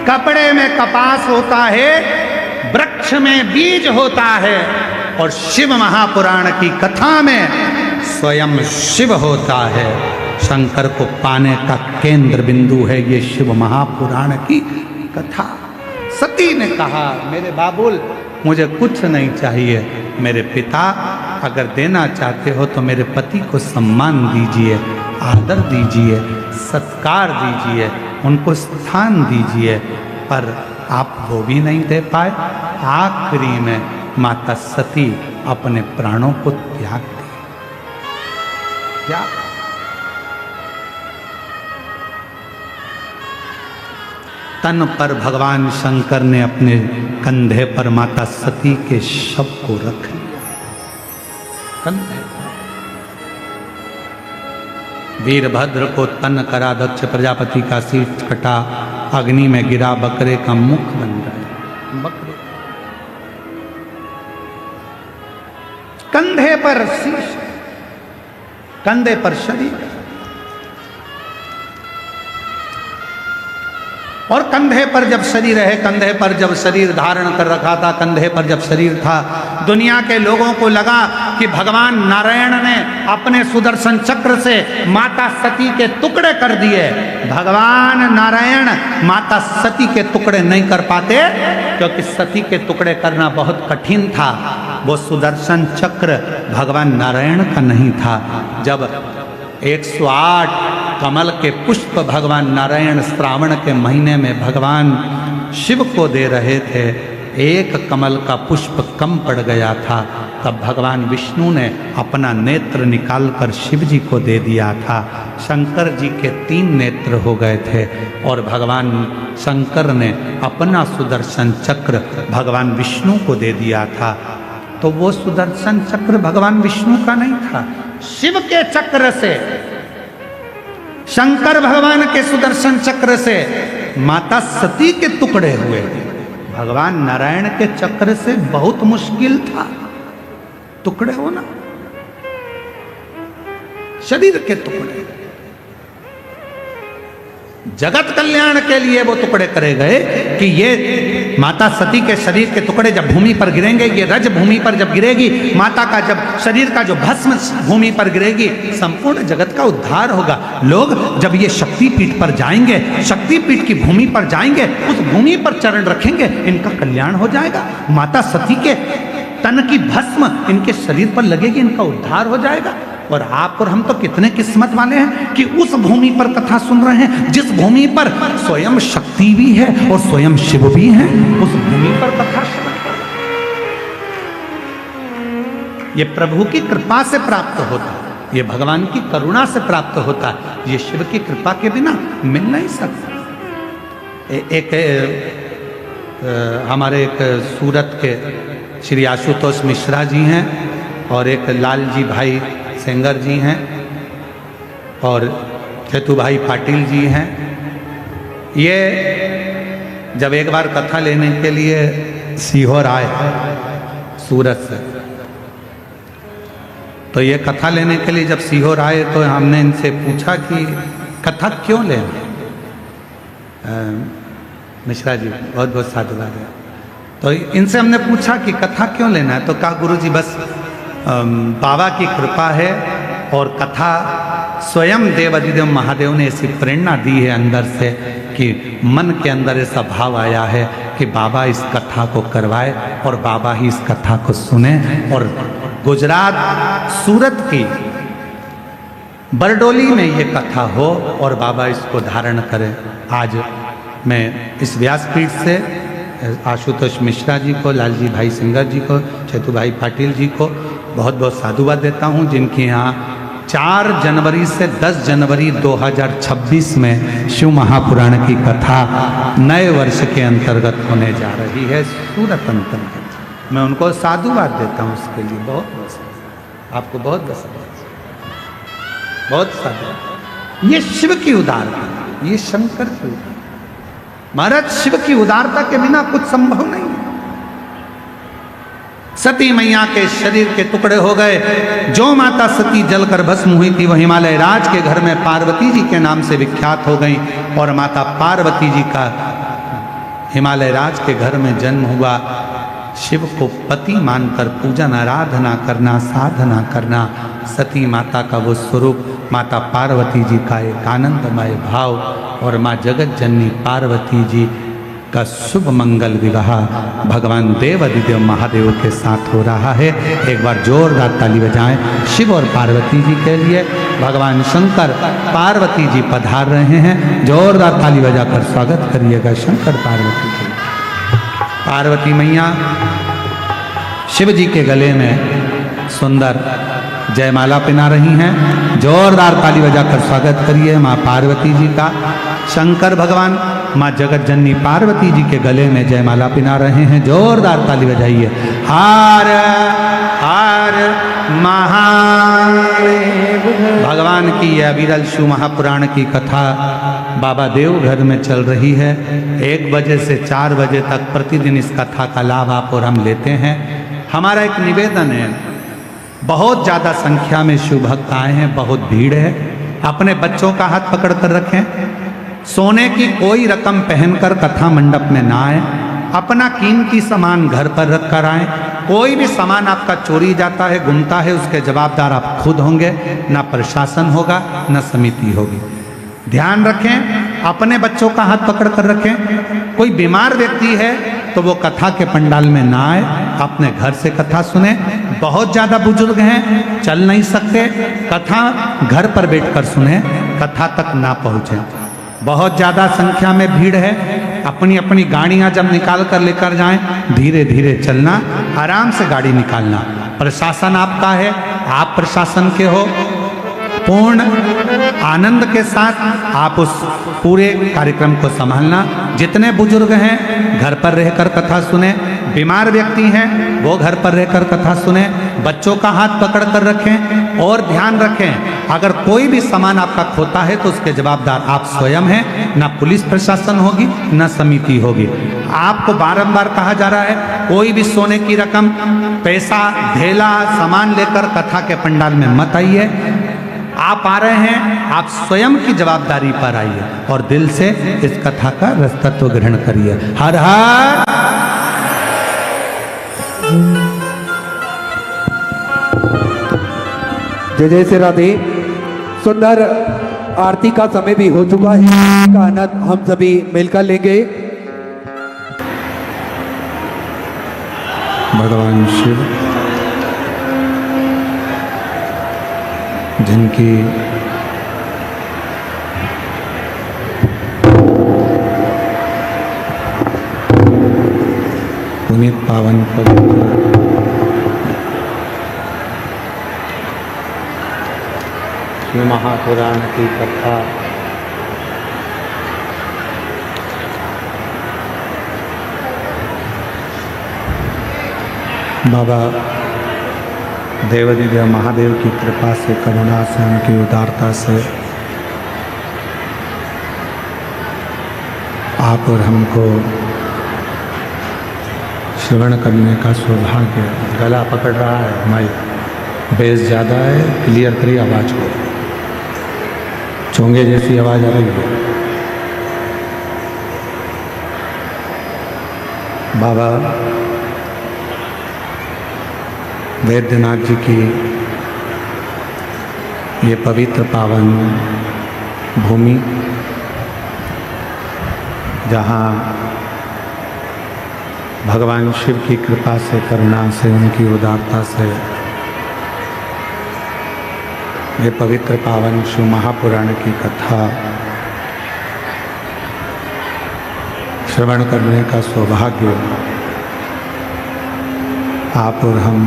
कपड़े में कपास होता है, वृक्ष में बीज होता है, और शिव महापुराण की कथा में स्वयं शिव होता है। शंकर को पाने का केंद्र बिंदु है ये शिव महापुराण की कथा। सती ने कहा, मेरे बाबुल मुझे कुछ नहीं चाहिए, मेरे पिता अगर देना चाहते हो तो मेरे पति को सम्मान दीजिए, आदर दीजिए, सत्कार दीजिए, उनको स्थान दीजिए, पर आप वो भी नहीं दे पाए। आखिरी में माता सती अपने प्राणों को त्याग दी। क्या तन पर भगवान शंकर ने अपने कंधे पर माता सती के शव को रख लिया। कंधे वीरभद्र को तन करा, दक्ष प्रजापति का शीश कटा, अग्नि में गिरा, बकरे का मुख बन गया। बकरे कंधे पर शीश, कंधे पर शरीर, और कंधे पर जब शरीर है, कंधे पर जब शरीर धारण कर रखा था, कंधे पर जब शरीर था, दुनिया के लोगों को लगा कि भगवान नारायण ने अपने सुदर्शन चक्र से माता सती के टुकड़े कर दिए। भगवान नारायण माता सती के टुकड़े नहीं कर पाते, क्योंकि सती के टुकड़े करना बहुत कठिन था। वो सुदर्शन चक्र भगवान नारायण का नहीं था। जब 108 कमल के पुष्प भगवान नारायण श्रावण के महीने में भगवान शिव को दे रहे थे, एक कमल का पुष्प कम पड़ गया था, तब भगवान विष्णु ने अपना नेत्र निकालकर शिव जी को दे दिया था। शंकर जी के 3 नेत्र हो गए थे, और भगवान शंकर ने अपना सुदर्शन चक्र भगवान विष्णु को दे दिया था। तो वो सुदर्शन चक्र भगवान विष्णु का नहीं था, शिव के चक्र से, शंकर भगवान के सुदर्शन चक्र से माता सती के टुकड़े हुए। भगवान नारायण के चक्र से बहुत मुश्किल था टुकड़े होना, शरीर के टुकड़े। जगत कल्याण के लिए वो टुकड़े करे गए कि ये माता सती के शरीर के टुकड़े जब भूमि पर गिरेंगे, ये रज भूमि पर जब गिरेगी, माता का जब शरीर का जो भस्म भूमि पर गिरेगी, संपूर्ण जगत का उद्धार होगा। लोग जब ये शक्तिपीठ पर जाएंगे, शक्तिपीठ की भूमि पर जाएंगे, उस भूमि पर चरण रखेंगे, इनका कल्याण हो जाएगा। माता सती के तन की भस्म इनके शरीर पर लगेगी, इनका उद्धार हो जाएगा। और आप और हम तो कितने किस्मत वाले हैं कि उस भूमि पर कथा सुन रहे हैं जिस भूमि पर स्वयं शक्ति भी है और स्वयं शिव भी है। उस भूमि पर कथा श्रवण, ये प्रभु की कृपा से प्राप्त होता है, ये भगवान की करुणा से प्राप्त होता है, ये शिव की कृपा के बिना मिल नहीं सकता। एक हमारे एक सूरत के श्री आशुतोष मिश्रा जी हैं, और एक लालजी भाई सेंगर जी हैं, और चेतु भाई पाटिल जी हैं। ये जब एक बार कथा लेने के लिए सीहोर आए सूरत से, तो ये कथा लेने के लिए जब सीहोर आए तो हमने इनसे पूछा कि कथा क्यों लेना। मिश्रा जी बहुत बहुत साधुवाद है। तो इनसे हमने पूछा कि कथा क्यों लेना है, तो कहा गुरुजी बस बाबा की कृपा है, और कथा स्वयं देवादिदेव महादेव ने ऐसी प्रेरणा दी है अंदर से कि मन के अंदर ऐसा भाव आया है कि बाबा इस कथा को करवाए और बाबा ही इस कथा को सुने। और गुजरात सूरत की बरडोली में ये कथा हो और बाबा इसको धारण करें। आज मैं इस व्यासपीठ से आशुतोष मिश्रा जी को, लालजी भाई सिंगर जी को, चेतु भाई पाटिल जी को बहुत बहुत साधुवाद देता हूँ, जिनके यहाँ 4 जनवरी से 10 जनवरी 2026 में शिव महापुराण की कथा नए वर्ष के अंतर्गत होने जा रही है सूरत अंतर्गत। मैं उनको साधुवाद देता हूँ उसके लिए बहुत बहुत, आपको बहुत बहुत साधुवाद। ये शिव की उदारता, ये शंकर की उदारता। महाराज शिव की उदारता के बिना कुछ संभव नहीं है। सती मैया के शरीर के टुकड़े हो गए। जो माता सती जलकर भस्म हुई थी, वह हिमालय राज के घर में पार्वती जी के नाम से विख्यात हो गई, और माता पार्वती जी का हिमालय राज के घर में जन्म हुआ। शिव को पति मानकर पूजन आराधना करना, साधना करना, सती माता का वो स्वरूप, माता पार्वती जी का एक आनंदमय भाव, और माँ जगत जननी पार्वती जी का शुभ मंगल विवाह भगवान देवादिदेव महादेव के साथ हो रहा है। एक बार जोरदार ताली बजाएं शिव और पार्वती जी के लिए। भगवान शंकर पार्वती जी पधार रहे हैं, जोरदार ताली बजाकर स्वागत करिएगा शंकर पार्वती जी। पार्वती मैया शिव जी के गले में सुंदर जयमाला पहना रही हैं। जोरदार ताली बजाकर स्वागत करिए माँ पार्वती जी का। शंकर भगवान माँ जगत जननी पार्वती जी के गले में जयमाला पहना रहे हैं। जोरदार ताली बजाइए। हर हर महादेव। भगवान की यह विरल शिव महापुराण की कथा बाबा देवघर में चल रही है। 1 बजे से 4 बजे तक प्रतिदिन इस कथा का लाभ आप और हम लेते हैं। हमारा एक निवेदन है, बहुत ज़्यादा संख्या में शिव भक्त आए हैं, बहुत भीड़ है। अपने बच्चों का हाथ पकड़ कर रखें। सोने की कोई रकम पहनकर कथा मंडप में ना आए। अपना कीमती सामान घर पर रख कर आए। कोई भी सामान आपका चोरी जाता है, गुमता है, उसके जवाबदार आप खुद होंगे, ना प्रशासन होगा ना समिति होगी। ध्यान रखें, अपने बच्चों का हाथ पकड़ कर रखें। कोई बीमार व्यक्ति है तो वो कथा के पंडाल में ना आए, अपने घर से कथा सुने। बहुत ज़्यादा बुजुर्ग हैं, चल नहीं सकते, कथा घर पर बैठकर सुने, कथा तक ना पहुँचे। बहुत ज़्यादा संख्या में भीड़ है। अपनी अपनी गाड़ियाँ जब निकाल कर लेकर जाएं, धीरे धीरे चलना, आराम से गाड़ी निकालना। प्रशासन आपका है, आप प्रशासन के हो। पूर्ण आनंद के साथ आप उस पूरे कार्यक्रम को संभालना। जितने बुजुर्ग हैं घर पर रहकर कथा सुने, बीमार व्यक्ति हैं वो घर पर रहकर कथा सुने। बच्चों का हाथ पकड़ कर रखें और ध्यान रखें, अगर कोई भी सामान आपका खोता है तो उसके जवाबदार आप स्वयं हैं, ना पुलिस प्रशासन होगी ना समिति होगी। आपको बारंबार कहा जा रहा है, कोई भी सोने की रकम, पैसा, ढेला, सामान लेकर कथा के पंडाल में मत आइए। आप आ रहे हैं, आप स्वयं की जवाबदारी पर आइए और दिल से इस कथा का रसतत्व ग्रहण करिए। हर हर। जय जय श्री राधे। सुंदर आरती का समय भी हो चुका है, का आनंद हम सभी मिलकर लेंगे। भगवान शिव जिनकी पुनीत पावन पवित्र शिव महापुराण की कथा बाबा देवादिदेव महादेव की कृपा से, करुणा से, उनकी उदारता से आप और हमको श्रवण करने का सौभाग्य। गला पकड़ रहा है, माइक बेस ज़्यादा है, क्लियर करिए आवाज़ को। चोंगे जैसी आवाज़ आ रही है। बाबा वैद्यनाथ जी की ये पवित्र पावन भूमि, जहाँ भगवान शिव की कृपा से, करुणा से, उनकी उदारता से ये पवित्र पावन शिव महापुराण की कथा श्रवण करने का सौभाग्य आप और हम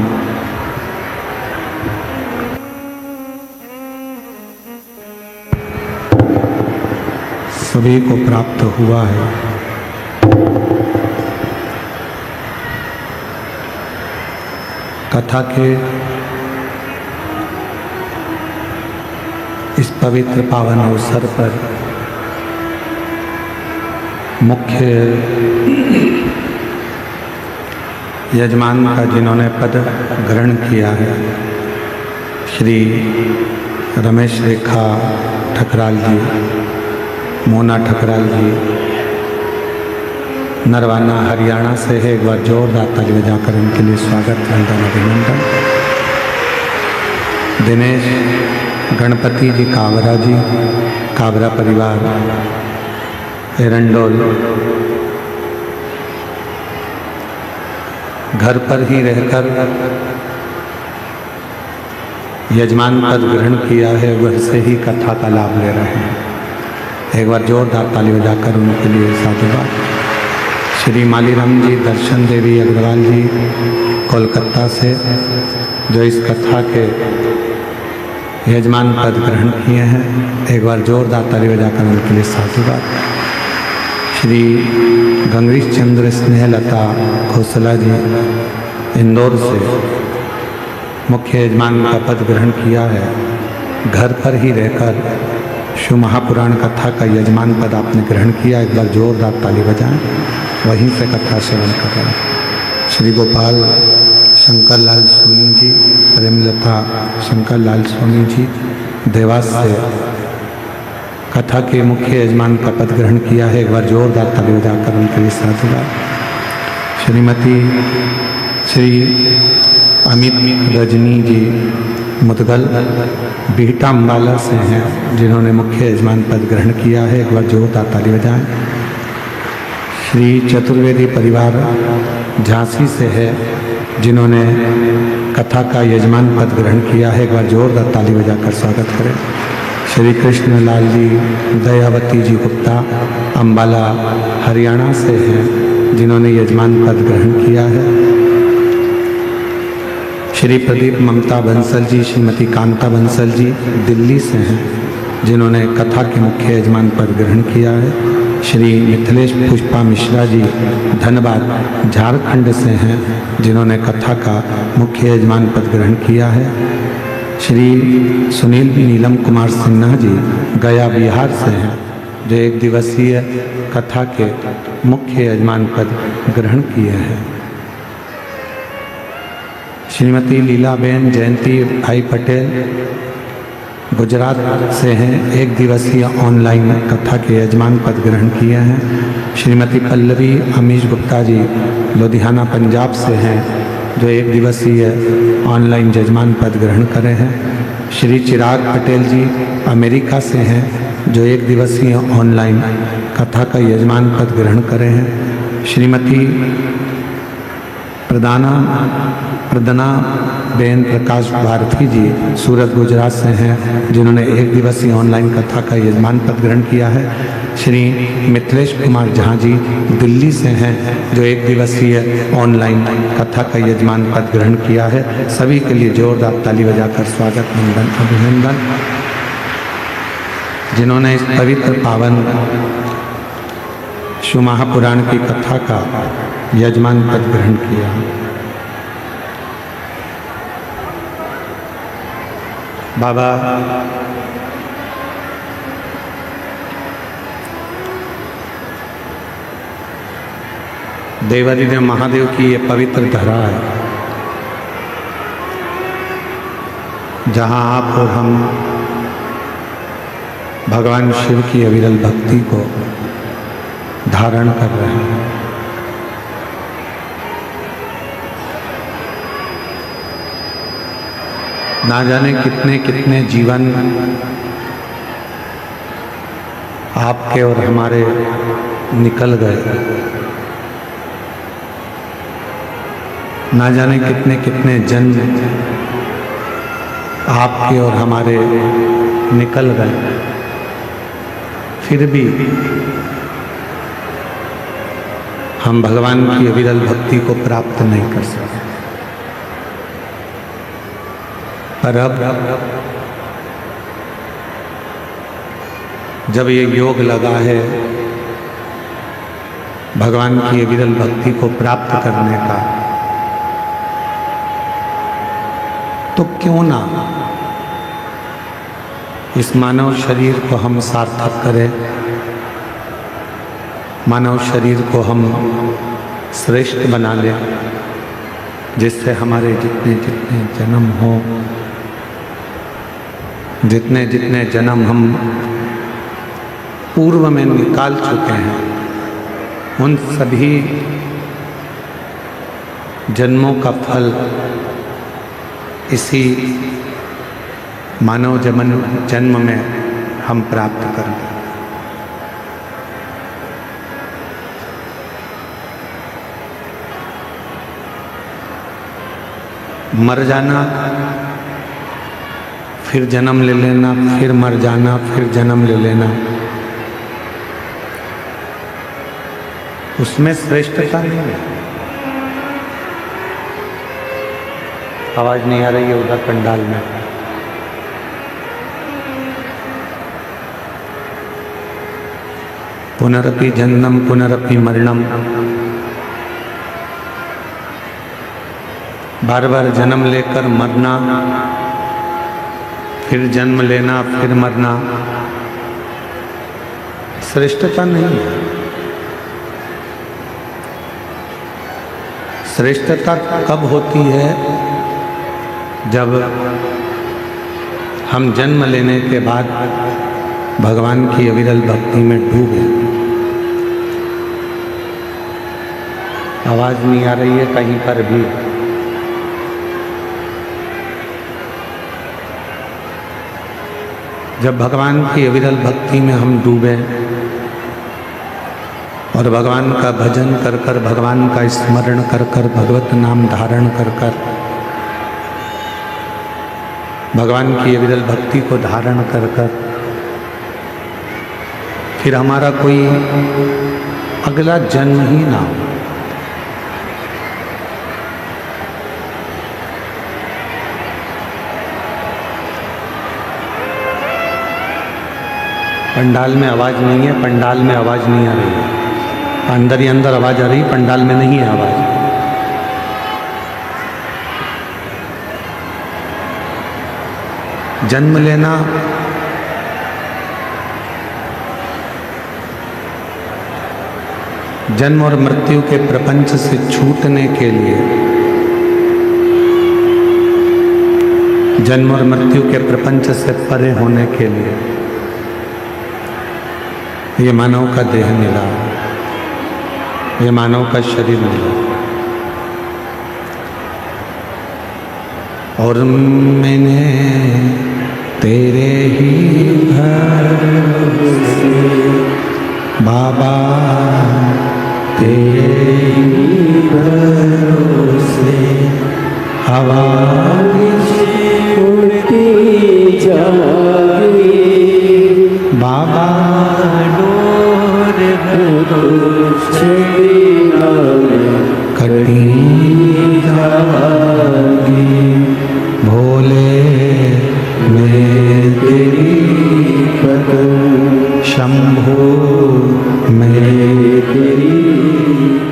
सभी को प्राप्त हुआ है। कथा के इस पवित्र पावन अवसर पर मुख्य यजमान का जिन्होंने पद ग्रहण किया है, श्री रमेश रेखा ठकराल जी, मोना ठकराल जी, नरवाना हरियाणा से है। एक बार जोरदार ताली बजाकर इनके लिए स्वागत, वंदन, अभिनंदन। दिनेश गणपति जी कावरा जी, कावरा परिवार एरंडोल, घर पर ही रहकर यजमान पद ग्रहण किया है, वह से ही कथा का लाभ ले रहे हैं। एक बार जोरदार ताली बजाकर उनके लिए साधुवाद। श्री मालीराम जी दर्शन देवी अग्रवाल जी कोलकाता से, जो इस कथा के यजमान पद ग्रहण किए हैं। एक बार जोरदार ताली बजाकर उनके लिए साधुवाद। श्री गंगेश चंद्र स्नेहलता खोसला जी इंदौर से मुख्य यजमान का पद ग्रहण किया है। घर पर ही रहकर शिव महापुराण कथा का यजमान पद आपने ग्रहण किया। एक बार जोरदार ताली बजाएं, वहीं से कथा सेवन कर रहे हैं। श्री गोपाल शंकर लाल सोनी जी, प्रेमलता शंकर लाल सोनी जी देवास से कथा के मुख्य यजमान का पद ग्रहण किया है। एक बार जोरदार ताली बजाकर उनके लिए साधुवाद। श्रीमती श्री अमित रजनी जी मुदगल बीटा अम्बाला से हैं, जिन्होंने मुख्य यजमान पद ग्रहण किया है। एक बार जोरदार ताली बजाएं। श्री चतुर्वेदी परिवार झांसी से है, जिन्होंने कथा का यजमान पद ग्रहण किया है। एक बार जोरदार ताली बजाकर स्वागत करें। श्री कृष्ण लाल जी दयावती जी गुप्ता अम्बाला हरियाणा से हैं, जिन्होंने यजमान पद ग्रहण किया है। श्री प्रदीप ममता बंसल जी, श्रीमती कांता बंसल जी दिल्ली से हैं, जिन्होंने कथा के मुख्य यजमान पद ग्रहण किया है। श्री मिथिलेश पुष्पा मिश्रा जी धनबाद झारखंड से हैं, जिन्होंने कथा का मुख्य यजमान पद ग्रहण किया है। श्री सुनील नीलम कुमार सिन्हा जी गया बिहार से हैं, जो एक दिवसीय कथा के मुख्य यजमान पद ग्रहण किए हैं। श्रीमती लीलाबेन जयंती भाई पटेल गुजरात से हैं, एक दिवसीय ऑनलाइन कथा के यजमान पद ग्रहण किए हैं। श्रीमती पल्लवी अमीश गुप्ता जी लुधियाना पंजाब से हैं, जो एक दिवसीय ऑनलाइन यजमान पद ग्रहण करे हैं। श्री चिराग पटेल जी अमेरिका से हैं, जो एक दिवसीय ऑनलाइन कथा का यजमान पद ग्रहण करे हैं। श्रीमती प्रदना बेन प्रकाश भारती जी सूरत गुजरात से हैं, जिन्होंने एक दिवसीय ऑनलाइन कथा का यजमान पद ग्रहण किया है। श्री मिथिलेश कुमार झा जी दिल्ली से हैं, जो एक दिवसीय ऑनलाइन कथा का यजमान पद ग्रहण किया है। सभी के लिए जोरदार ताली बजाकर स्वागत वंदन अभिनंदन। जिन्होंने इस पवित्र पावन शिव महापुराण की कथा का यजमान पद ग्रहण किया। बाबा देवादिदेव महादेव की ये पवित्र धरा है, जहाँ आप और हम भगवान शिव की अविरल भक्ति को धारण कर रहे हैं। ना जाने कितने कितने जीवन आपके और हमारे निकल गए, ना जाने कितने कितने जन्म आपके और हमारे निकल गए, फिर भी हम भगवान की अविरल भक्ति को प्राप्त नहीं कर सकते। पर अब जब ये योग लगा है भगवान की अविरल भक्ति को प्राप्त करने का, तो क्यों ना इस मानव शरीर को हम सार्थक करें, मानव शरीर को हम श्रेष्ठ बना लें, जिससे हमारे जितने जितने जन्म हो, जितने जितने जन्म हम पूर्व में निकाल चुके हैं, उन सभी जन्मों का फल इसी मानव जन्म में हम प्राप्त करें। मर जाना, फिर जन्म ले लेना, फिर मर जाना, फिर जन्म ले लेना, उसमें श्रेष्ठता नहीं है। आवाज नहीं आ रही है उधर पंडाल में। पुनरपि जन्मम पुनरपि मरणम, बार बार जन्म लेकर मरना, फिर जन्म लेना, फिर मरना, श्रेष्ठता नहीं है। श्रेष्ठता कब होती है? जब हम जन्म लेने के बाद भगवान की अविरल भक्ति में डूबे। आवाज नहीं आ रही है कहीं पर भी। जब भगवान की अविरल भक्ति में हम डूबे और भगवान का भजन कर कर, भगवान का स्मरण कर कर, भगवत नाम धारण कर कर, भगवान की अविरल भक्ति को धारण कर कर, फिर हमारा कोई अगला जन्म ही ना हो। पंडाल में आवाज नहीं है, पंडाल में आवाज नहीं आ रही है। अंदर ही अंदर आवाज आ रही, पंडाल में नहीं है आवाज। जन्म लेना जन्म और मृत्यु के प्रपंच से छूटने के लिए, जन्म और मृत्यु के प्रपंच से परे होने के लिए ये मानव का देह मिला, ये मानव का शरीर मिला। और मैंने तेरे ही भरोसे बाबा, तेरे ही भरोसे हवा उड़ती जाए बाबा, कटी जाएगी भोले मैं तेरी पकड़, शंभो मैं तेरी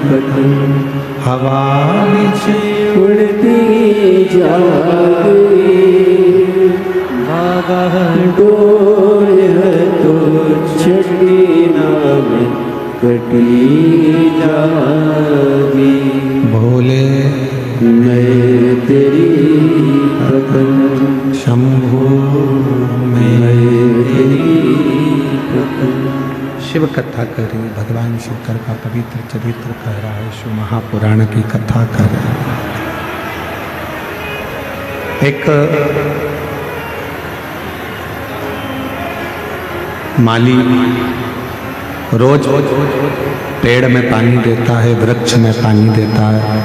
पकड़, हवा में उड़ती जाएगी बाबा, डोर है तो छठी नाम कटी जाएगी भोले मैं तेरी पकड़, शंभो मैं तेरी पकड़। शिव कथा करें, भगवान शंकर का पवित्र चरित्र कह रहा है, शिव महापुराण की कथा कर रहा है। एक माली रोज पेड़ में पानी देता है, वृक्ष में पानी देता है।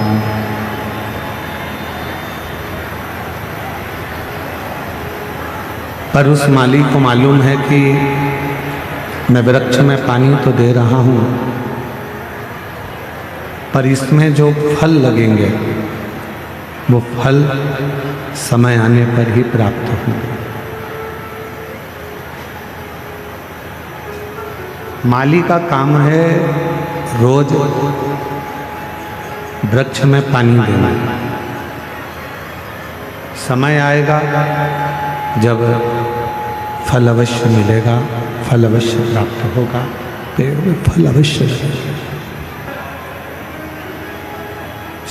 पर उस माली को मालूम है कि मैं वृक्ष में पानी तो दे रहा हूं, पर इसमें जो फल लगेंगे वो फल समय आने पर ही प्राप्त होंगे। माली का काम है रोज वृक्ष में पानी देना। समय आएगा जब फल अवश्य मिलेगा, फल अवश्य प्राप्त होगा, पेड़ में फल अवश्य लगेगा।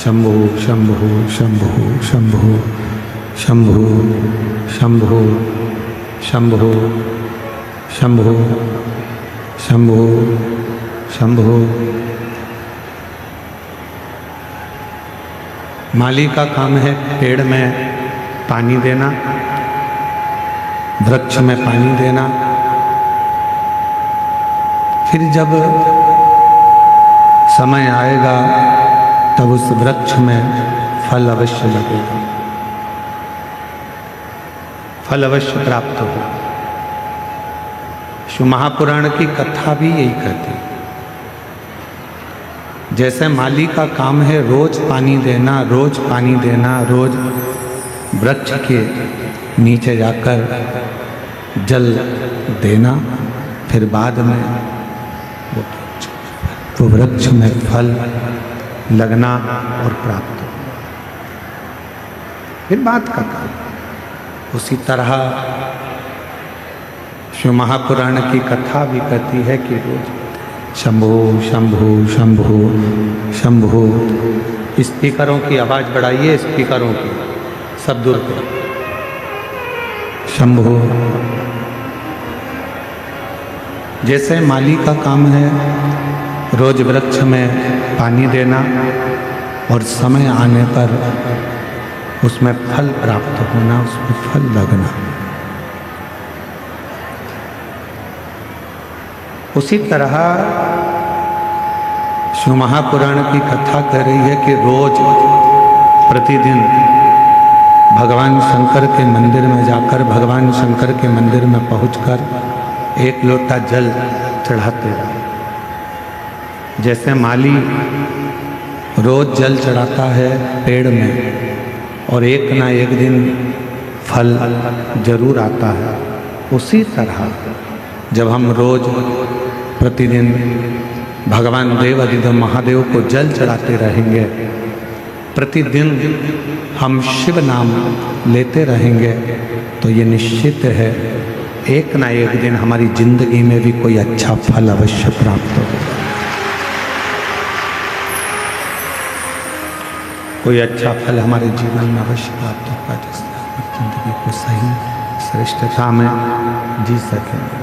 शंभु शंभु शंभु शंभु शंभु शंभु शंभु शंभु शंभु शंभु। माली का काम है पेड़ में पानी देना, वृक्ष में पानी देना। फिर जब समय आएगा तब उस वृक्ष में फल अवश्य लगेगा, फल अवश्य प्राप्त होगा। शिव महापुराण की कथा भी यही कहती है। जैसे माली का काम है रोज पानी देना, रोज पानी देना, रोज वृक्ष के नीचे जाकर जल देना, फिर बाद में वो वृक्ष में फल लगना और प्राप्त हो, फिर बात का काम। उसी तरह शिव महापुराण की कथा भी कहती है कि रोज शंभो शंभो शंभो शंभो। स्पीकरों की आवाज़ बढ़ाइए, स्पीकरों की सब दूर करो। शंभो। जैसे माली का काम है रोज वृक्ष में पानी देना और समय आने पर उसमें फल प्राप्त होना, उसमें फल लगना, उसी तरह शिव महापुराण की कथा कह रही है कि रोज प्रतिदिन भगवान शंकर के मंदिर में जाकर, भगवान शंकर के मंदिर में पहुंचकर एक लोटा जल चढ़ाते रहे। जैसे माली रोज जल चढ़ाता है पेड़ में और एक ना एक दिन फल जरूर आता है, उसी तरह जब हम रोज प्रतिदिन भगवान देव अधिदेव महादेव को जल चढ़ाते रहेंगे, प्रतिदिन हम शिव नाम लेते रहेंगे, तो ये निश्चित है एक ना एक दिन हमारी जिंदगी में भी कोई अच्छा फल अवश्य प्राप्त होगा, कोई अच्छा फल हमारे जीवन में अवश्य प्राप्त होगा, जिससे हम जिंदगी को सही श्रेष्ठता में जी सकेंगे।